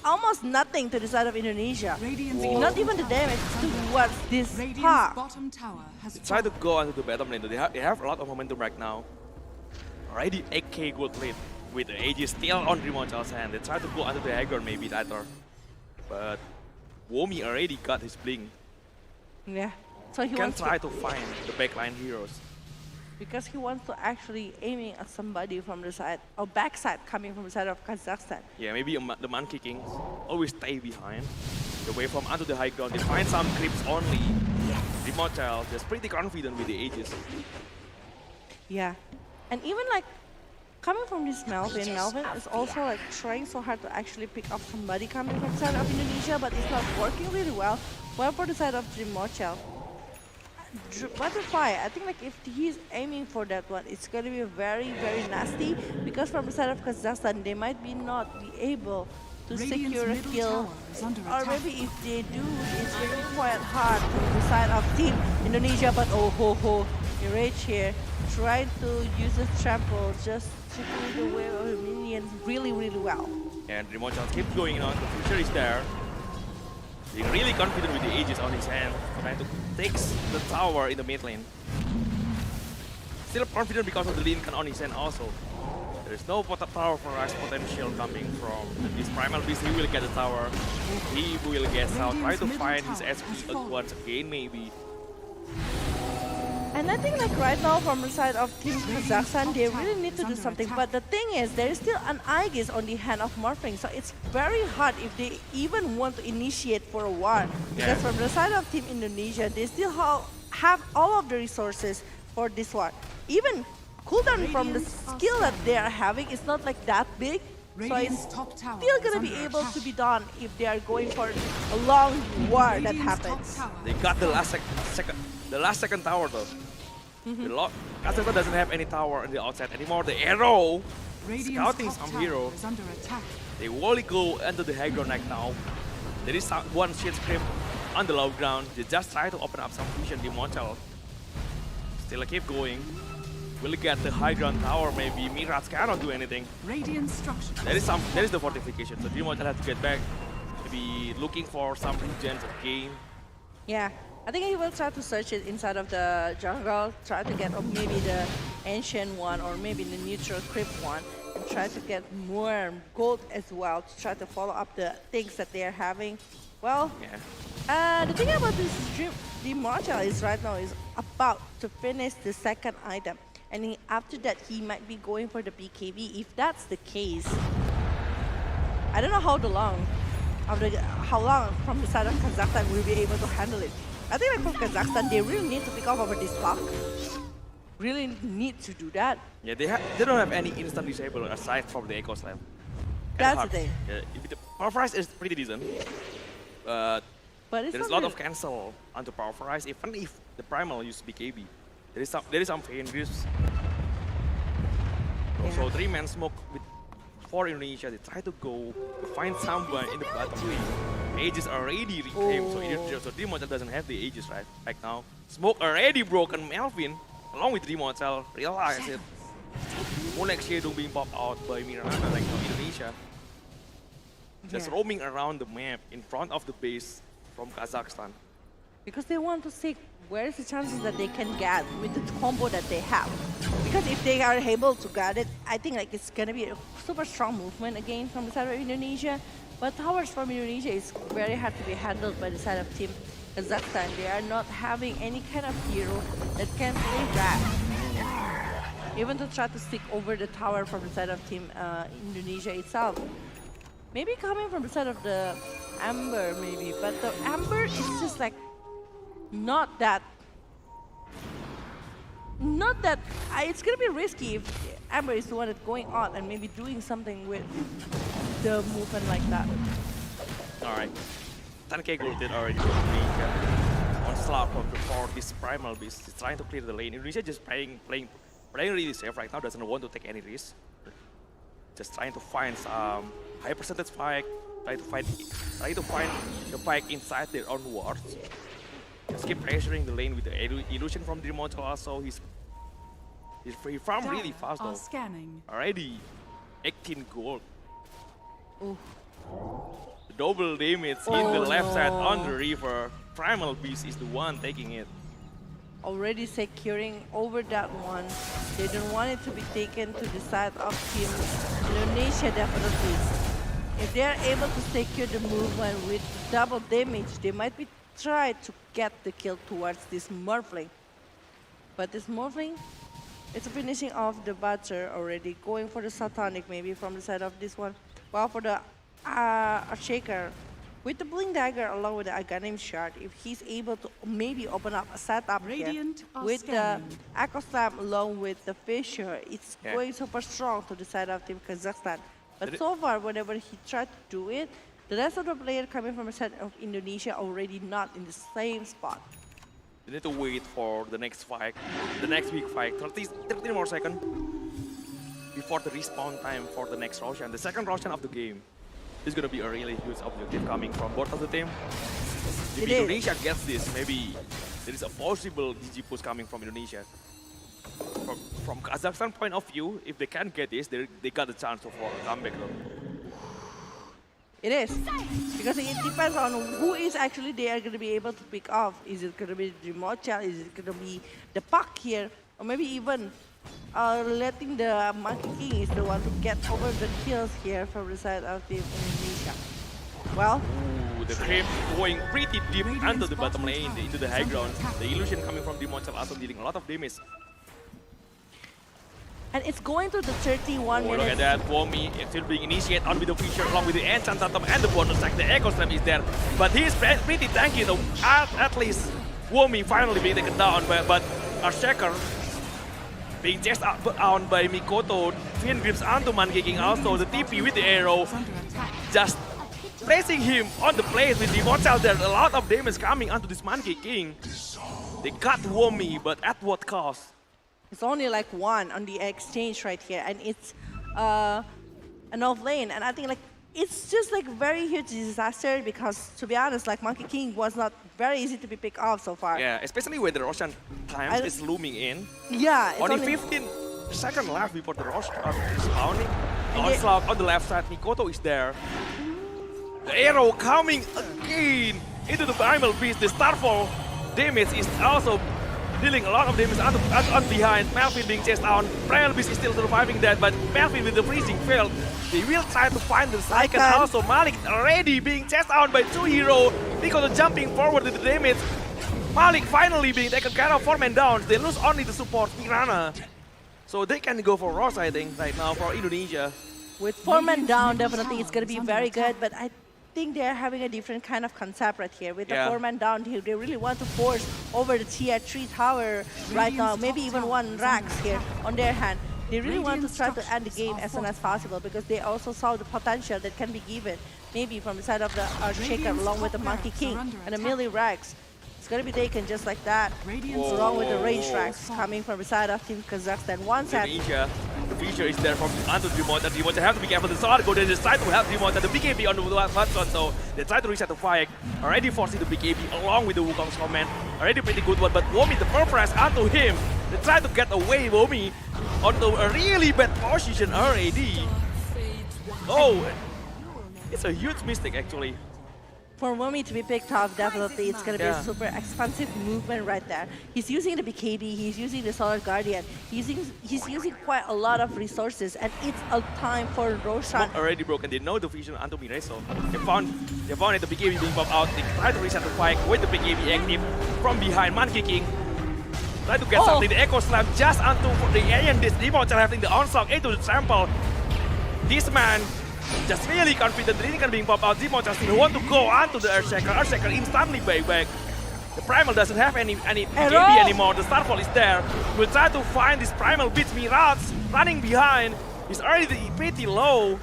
almost nothing to the side of Indonesia. Not even the damage towards this Radiant's fog. bottom tower has They try to go onto the bottom lane. They have a lot of momentum right now. Already 8k gold lead with the Aegis still on Dreamwatcher's hand. They try to go onto the high ground maybe later. But Womi already got his blink. Yeah, so he Can wants try to, to find the backline heroes. because he wants to actually aiming at somebody from the side or backside coming from the side of Kazakhstan. Yeah, maybe the Monkey Kings always stay behind. The way from onto the high ground, they find some creeps only. Dreamwatcher just pretty confident with the Aegis. Yeah, and even like coming from this Melvin is also like trying so hard to actually pick up somebody coming from the side of Indonesia, but it's not working really well. Well, for the side of Dreamwatcher, Butterfly, I think like if he's aiming for that one, it's going to be very nasty, because from the side of Kazakhstan, they might not be able to secure a kill, or maybe if they do, it's going to be quite hard from the side of Team Indonesia. But oh ho ho, Rage here trying to use the trample just to do the wave of the minions really well. And Dreamwatcher keeps going on. The future is there. He's really confident with the Aegis on his hand, trying to take the tower in the mid lane. Still confident because of the Lincoln on his hand also. There is no tower for Rise potential coming from this Primal Beast. He will get the tower. He will get out, try to find his SP once again maybe. And I think like right now from the side of Team Kazakhstan, they really need to do something. But the thing is, there is still an Aegis on the hand of Morphling, so it's very hard if they even want to initiate for a war. Because from the side of Team Indonesia, they still have all of the resources for this war. Even cooldown from the skill that they are having is not like that big. So it's still gonna be able to be done if they are going for a long war that happens. They got the last second tower though. Kazakhstan doesn't have any tower on the outside anymore. The arrow scouting some hero. They only go into the high ground right now. There is one shit script on the low ground. They just try to open up some vision. Dreamwatcher still keep going. Will get the high ground tower maybe. Mirage cannot do anything. There is the fortification, so Dreamwatcher has to get back. Maybe looking for some regens again. Yeah, I think he will try to search it inside of the jungle, try to get maybe the ancient one or maybe the neutral crypt one, and try to get more gold as well to try to follow up the things that they are having. Well, the thing about this Dreamwatcher is right now is about to finish the second item. And after that, he might be going for the BKB. If that's the case, I don't know how long from the side of Kazakhstan will be able to handle it. I think like from Kazakhstan, they really need to pick off over this block. really need to do that. Yeah, they don't have any instant disable aside from the Echo Slam. That's the thing. Yeah, the Power Rise is pretty decent, but But it's there's a not lot of really- cancel onto Power Rise. Even if the Primal use BKB, there is some pain risks. So 3-man smoke for Indonesia. They try to go to find someone in the bottom lane. Aegis already reclaimed, so Demon doesn't have the Aegis right now. Smoke already broken. Melvin, along with Demon realize it. Molex Shadow being popped out by Mirana like now Indonesia. Just roaming around the map in front of the base from Kazakhstan. Because they want to see where is the chances that they can get with the combo that they have. Because if they are able to get it, I think like it's gonna be a super strong movement again from the side of Indonesia. But towers from Indonesia is very hard to be handled by the side of Team Kazakhstan. They are not having any kind of hero that can play that. Even to try to stick over the tower from the side of Team Indonesia itself. Maybe coming from the side of the Amber, maybe. But the Amber is just like not that. It's gonna be risky if Amber is the one that's going on and maybe doing something with the movement like that. Alright. 10k gold did already for Indonesia. On slap for this Primal Beast. He's trying to clear the lane. Indonesia just playing really safe right now, doesn't want to take any risk. Just trying to find some high percentage spike, try to find the spike inside their own wards. Just keep pressuring the lane with the illusion from Dirmocho also. He farmed really fast Are though. scanning. Already 18 gold. Ooh. Double damage in the left side on the river. Primal Beast is the one taking it. Already securing over that one. They don't want it to be taken to the side of Team Indonesia definitely. If they are able to secure the movement with double damage, they might be try to get the kill towards this Morphling. But this Morphling, it's finishing off the Butcher already, going for the Satanic maybe from the side of this one. While for the Shaker, with the Blink Dagger along with the Aghanim Shard, if he's able to maybe open up a setup here Radiant are with scanning. the Echo Slam along with the Fissure, it's going super strong to the side of Team Kazakhstan. But so far, whenever he tried to do it, the rest of the players coming from the side of Indonesia already not in the same spot. You need to wait for the next fight, the next big fight. 30 more seconds before the respawn time for the next Roshan. The second Roshan of the game is going to be a really huge objective coming from both of the team. If Indonesia gets this, maybe there is a possible GG push coming from Indonesia. From Kazakhstan point of view, if they can get this, they got a chance for a comeback though. It is, because it depends on who is actually they are going to be able to pick off. Is it going to be Drimocha? Is it going to be the Puck here? Or maybe even letting the Monkey King is the one to get over the kills here from the side of Team Indonesia. Well, ooh, the creep going pretty deep under the bottom lane, into the high ground. The illusion coming from Drimocha also dealing a lot of damage. and it's going to the 31 Oh, minutes. look at that, Womi still being initiated on with the feature along with the Enchant Atom and the bonus attack. The Echo Slam is there, but he's pretty tanky though. At least Womi finally being taken down, but Archecker being chased out by Mikoto. Fin grips onto Monkey King also, the TP with the arrow, Is under attack. just placing him on the place with the Immortal. There's a lot of damage coming onto this Monkey King. They got Womi, but at what cost? It's only like one on the exchange right here, and it's an off lane. And I think like it's just like very huge disaster because to be honest, like Monkey King was not very easy to be picked off so far. Yeah, especially when the Roshan time is looming in. Yeah, it's Only 15 seconds left before the Roshan is spawning. And Onslaught on the left side, Mikoto is there. The arrow coming again into the Primal Beast. The Starfall damage is also dealing a lot of damage on behind. Melvin being chased down. Primal Beast is still surviving that, but Melvin with the freezing failed. They will try to find the second. Also, Malik already being chased down by two heroes. Mikoto jumping forward with the damage. Malik finally being taken care of, 4 men down. They lose only the support, Mirana. So they can go for Ross, I think, right now for Indonesia. with 4 men down, definitely it's going to be very good. But I think they're having a different kind of concept right here. With the Yeah. 4-man down here, they really want to force over the tier 3 tower right now. Maybe even one Rax here on their hand. They really want to try to end the game as soon as possible because they also saw the potential that can be given. Maybe from the side of the Earthshaker along with the Monkey King and the melee Rax. It's going to be taken just like that. Along with the range Rax coming from the side of Team Kazakhstan. One set. Indonesia, the future is there from onto Dreamwater. Dreamwater have to be careful. The Sword go there, they try to help Dreamwater. The BKB on the Watson, so they try to reset the fight. Already forcing the BKB along with the Wukong's command. Already pretty good one, but Womi, the first press onto him. They try to get away, Womi, onto a really bad position already. Oh, it's a huge mistake actually. For Womi to be picked off, definitely it's going to be Yeah. a super expensive movement right there. He's using the BKB, he's using the Solar Guardian, he's using quite a lot of resources, and it's a time for Roshan. Already broken. They know the vision onto Mireso. They found it, the BKB being popped out. They try to reset the fight with the BKB active from behind. Monkey King try to get something. The Echo Slam just onto the alien. This Immortal having the onslaught into the trample. This man just really confident. The Rinnegan being popped out. Immortal still want to go onto the Earthshaker. Earthshaker instantly back. The Primal doesn't have any BKB anymore. The Starfall is there. We'll try to find this Primal beats Mirage running behind. He's already pretty low.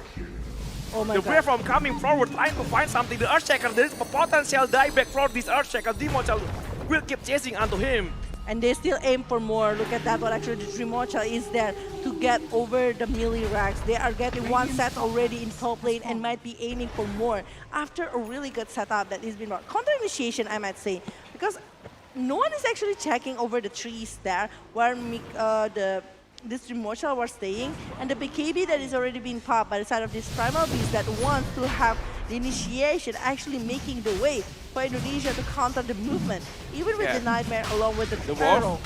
Oh my The god. from coming forward, trying to find something. The Earthshaker, there is a potential dieback for this Earthshaker. Immortal will keep chasing onto him. And they still aim for more. Look at that one. Actually, the Dreamwatcher is there to get over the melee Rax. They are getting one set already in top lane and might be aiming for more after a really good setup that has been brought. Counter initiation, I might say, because no one is actually checking over the trees there where this Dreamwatcher was staying, and the BKB that is already being popped by the side of this Primal Beast that wants to have the initiation actually making the way for Indonesia to counter the movement, even with the Nightmare along with the Arrow.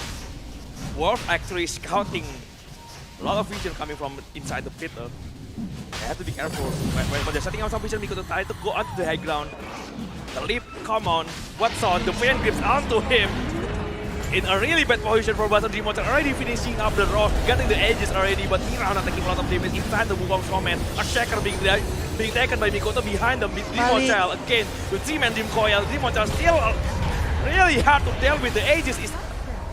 Wolf actually scouting a lot of vision coming from inside the pit. They have to be careful. When they're setting out some vision, because they try to go onto the high ground. The leap, come on. What's on? The fan grips onto him. In a really bad position for Button. Dreamwater already finishing up the rock, getting the edges already, but Mira not taking a lot of damage inside the Wukong's command. A Shaker being taken by Mikoto behind them. Dreamwater again with 3-man Dream Coil. Dreamwater still really hard to deal with. The edges is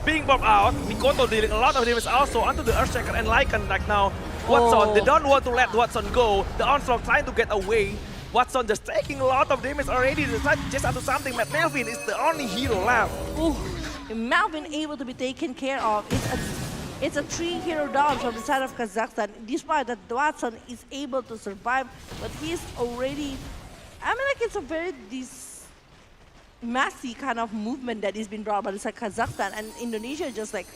being popped out. Mikoto dealing a lot of damage also onto the Earthshaker and Lycan right now. Watson, they don't want to let Watson go. The onslaught trying to get away. Watson just taking a lot of damage already. They try to chase onto something. Matt Melvin is the only hero left. Ooh. Melvin able to be taken care of. It's a 3-hero down from the side of Kazakhstan. Despite that, Watson is able to survive, but he's already. I mean, like it's a very messy kind of movement that is being brought by the side of Kazakhstan, and Indonesia just like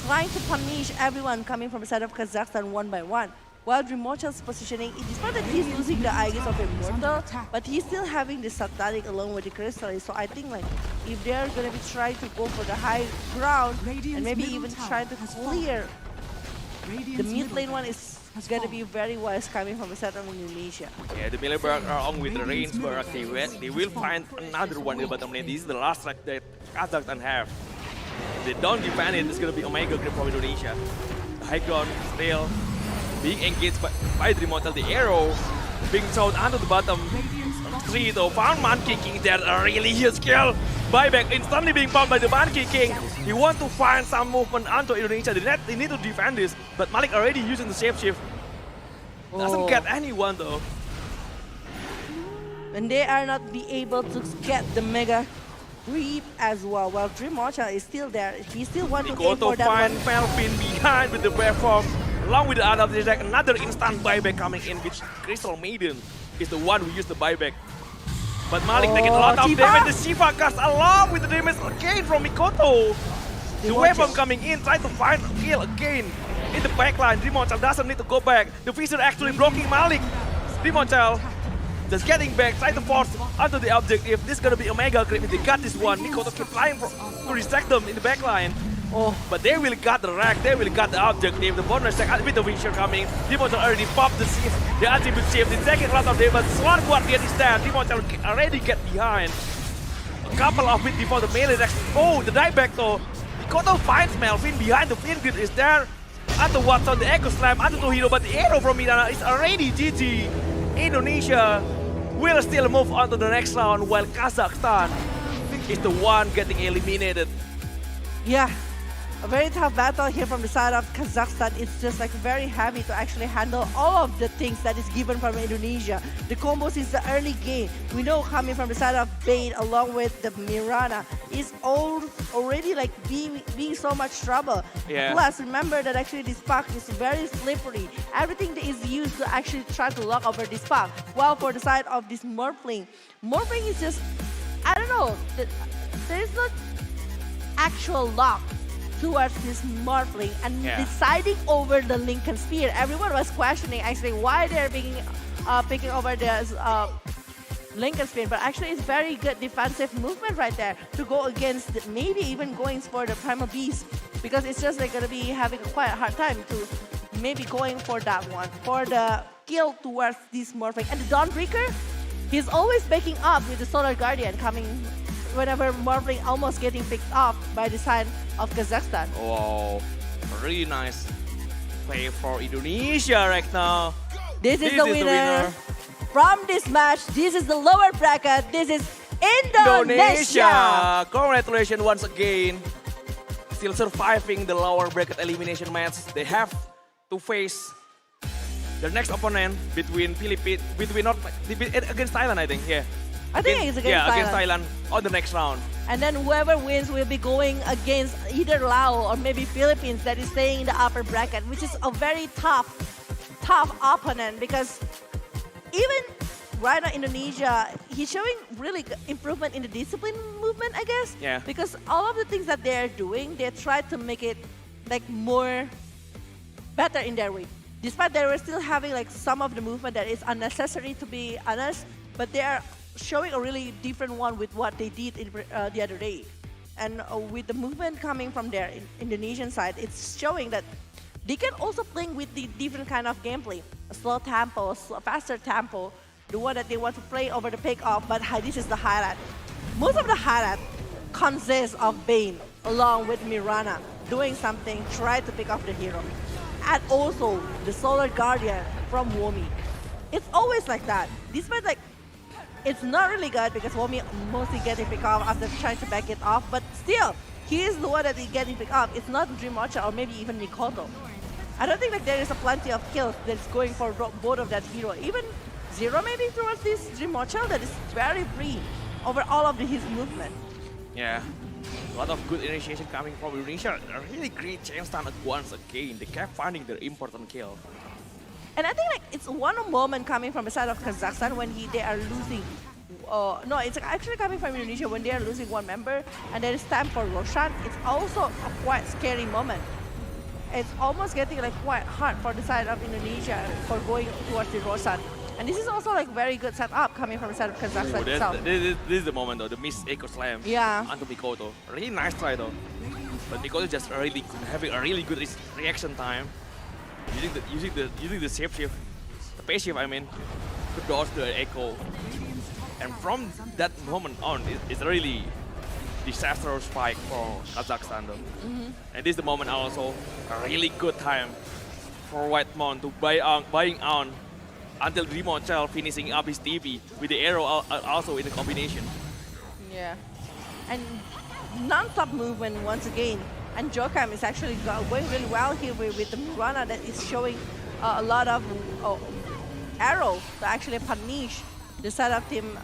trying to punish everyone coming from the side of Kazakhstan one by one. While Dreamwatcher's positioning, despite that he's losing the IESF of Immortal, but he's still having the Satanic along with the Crystal. So I think like if they're gonna be trying to go for the high ground and maybe even try to clear the mid lane one is gonna be very wise coming from the side of Indonesia. Yeah, the Millerberg are on with the range barrack. They will find another one in the bottom lane. This is the last track that Kazakhstan have. If they don't defend it, it's gonna be Omega Grip from Indonesia. The high ground still being engaged by Dreamwater. The arrow being thrown onto the bottom three though. Found Monkey King there, a really huge kill. Buyback instantly being found by the Monkey King. He wants to find some movement onto Indonesia. They need to defend this, but Malik already using the shapeshift. Doesn't get anyone though. And they are not be able to get the Mega Creep as well. While Dreamwatcher is still there, he still wants to aim for that find one. Melvin behind with the bear form. Along with the other attack, another instant buyback coming in, which Crystal Maiden is the one who used the buyback. But Malik taking a lot of damage. The Shiva cast along with the damage again from Mikoto. The weapon coming in, trying to find a kill again in the backline. Dreamwatcher doesn't need to go back. The Fisher actually blocking Malik. Dreamwatcher just getting back, trying to force onto the objective. This is gonna be Omega Grip. They got this one. Mikoto keep flying to distract them in the backline. Oh, but they will got the rack, they will got the objective. The bonus attack with the Fisher coming. Dreamwatcher already popped the shift, the attribute shift. They're taking a lot of damage. Swan Guardian is there. Dreamwatcher already get behind. A couple of hits before the melee attack. Oh, the dieback though. Mikoto finds Melvin behind. The Fiend Grid is there. Onto Watson, the Echo Slam, onto the hero, but the arrow from Mirana is already GG. Indonesia will still move on to the next round while Kazakhstan is the one getting eliminated. Yeah, a very tough battle here from the side of Kazakhstan. It's just like very heavy to actually handle all of the things that is given from Indonesia. The combos is the early game. We know coming from the side of Bane along with the Mirana is already like being so much trouble. Yeah. Plus, remember that actually this puck is very slippery. Everything that is used to actually try to lock over this puck. While for the side of this Morphling is just, I don't know, there is not actual lock towards this Morphling and deciding over the Lincoln Spear. Everyone was questioning actually why they're picking over this Lincoln Spear, but actually it's very good defensive movement right there to go against maybe even going for the Primal Beast, because it's just like gonna be having quite a hard time to maybe going for that one, for the kill towards this Morphling. And the Dawnbreaker, he's always backing up with the Solar Guardian coming whenever Morphling almost getting picked off by the side of Kazakhstan. Wow, really nice play for Indonesia right now. This is the winner from this match. This is the lower bracket. This is Indonesia. Congratulations once again. Still surviving the lower bracket elimination match. They have to face their next opponent between Philippines, against Thailand, I think. Yeah. I think it's against Thailand. Against Thailand on the next round. And then whoever wins will be going against either Laos or maybe Philippines that is staying in the upper bracket, which is a very tough opponent, because even right now Indonesia, he's showing really good improvement in the discipline movement, I guess. Yeah. Because all of the things that they're doing, they try to make it like more better in their way. Despite they were still having like some of the movement that is unnecessary, to be honest, but they are showing a really different one with what they did in, the other day. And with the movement coming from their Indonesian side, it's showing that they can also play with the different kind of gameplay. A slow tempo, a faster tempo, the one that they want to play over the pick-off, but this is the highlight. Most of the highlight consists of Bane along with Mirana doing something, try to pick off the hero. And also the Solar Guardian from Womi. It's always like that. Despite like, it's not really good because Womi mostly getting picked off after trying to back it off, but still, he is the one that is getting picked off. It's not Dream Watcher or maybe even Mikoto. I don't think like there is a plenty of kills that's going for both of that hero. Even Zero maybe towards this Dream Watcher that is very free over all of his movement. Yeah, a lot of good initiation coming from Indonesia. A really great chance stand once again. They kept finding their important kill. And I think like it's one moment coming from the side of Kazakhstan when they are losing. No, it's actually coming from Indonesia when they are losing one member and there is time for Roshan. It's also a quite scary moment. It's almost getting like quite hard for the side of Indonesia for going towards the Roshan. And this is also like very good setup coming from the side of Kazakhstan itself. This is the moment though, the missed Echo Slam onto Mikoto. Really nice try though. But Mikoto just really having a really good reaction time. Using the shape shift, the phase shift I mean, to dodge the Echo. And from that moment on, it's a really disastrous spike for Kazakhstan though. And this is the moment also, a really good time for Whitemon to buying on until Dreamonchel finishing up his TP with the arrow also in the combination. Yeah. And non-stop movement once again. And Jokam is actually going really well here with the Mirana that is showing a lot of arrows to actually punish the side of team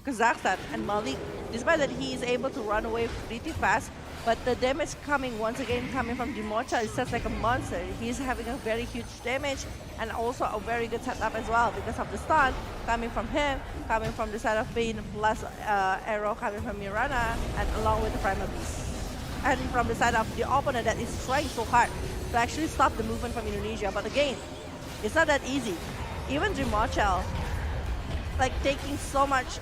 Kazakhstan and Malik. Despite that he is able to run away pretty fast, but the damage coming once again coming from Dimocha is just like a monster. He's having a very huge damage and also a very good setup as well because of the stun coming from him, coming from the side of Bane, plus arrow coming from Mirana and along with the Primal Beast. And from the side of the opponent that is trying so hard to actually stop the movement from Indonesia. But again, it's not that easy. Even Dreamonchel, like taking so much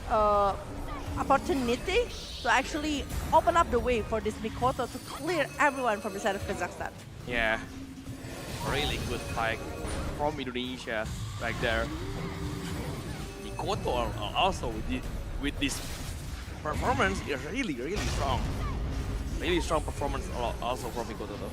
opportunity to actually open up the way for this Mikoto to clear everyone from the side of Kazakhstan. Yeah, really good fight from Indonesia right there. Mikoto also with this performance is really strong. Really strong performance also from Mikoto though.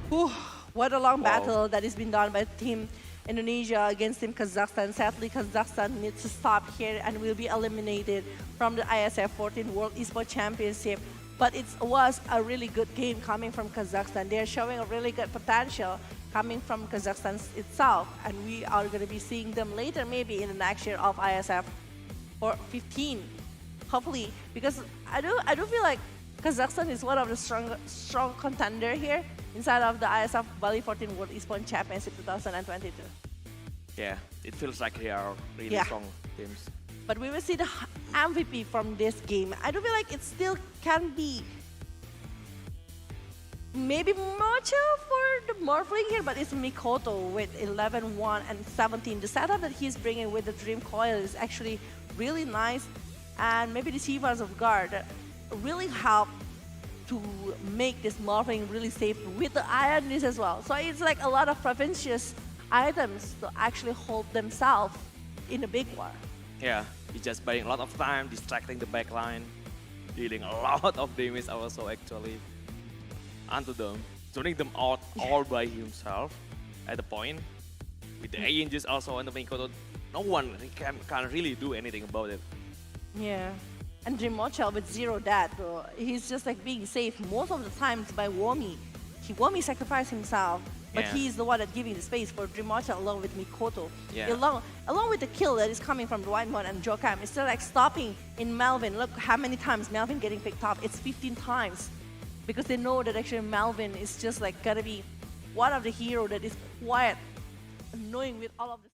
Whew, what a long battle that has been done by Team Indonesia against Team Kazakhstan. Sadly, Kazakhstan needs to stop here and will be eliminated from the ISF 14 World Esports Championship. But it was a really good game coming from Kazakhstan. They're showing a really good potential coming from Kazakhstan itself, and we are going to be seeing them later, maybe in the next year of ISF or 15, hopefully, because I do feel like Kazakhstan is one of the strong contender here inside of the ISF Bali 14 World Esports Championship 2022. Yeah, it feels like they are really Yeah. strong teams. But we will see the MVP from this game. I do feel like it still can be maybe Mocha for the Morphling here, but it's Mikoto with 11-1 and 17. The setup that he's bringing with the Dream Coil is actually really nice, and maybe the Shivas of Guard that really help to make this Morphling really safe with the Iron Disc as well. So it's like a lot of provincious items to actually hold themselves in a big war. Yeah, it's just buying a lot of time, distracting the backline, dealing a lot of damage also actually onto them, turning them out all by himself at the point. With the Aegis also on the Mikoto, no one can really do anything about it. Yeah. And Dreamocha with 0 death, bro. He's just like being safe most of the times by Womi. Womi sacrificed himself, but Yeah. he's the one that's giving the space for Dreamocha along with Mikoto. Yeah. Along with the kill that is coming from the Whitemon and Jokam, it's still like stopping in Melvin. Look how many times Melvin getting picked up. It's 15 times. Because they know that actually Melvin is just like gotta be one of the hero that is quiet, annoying with all of the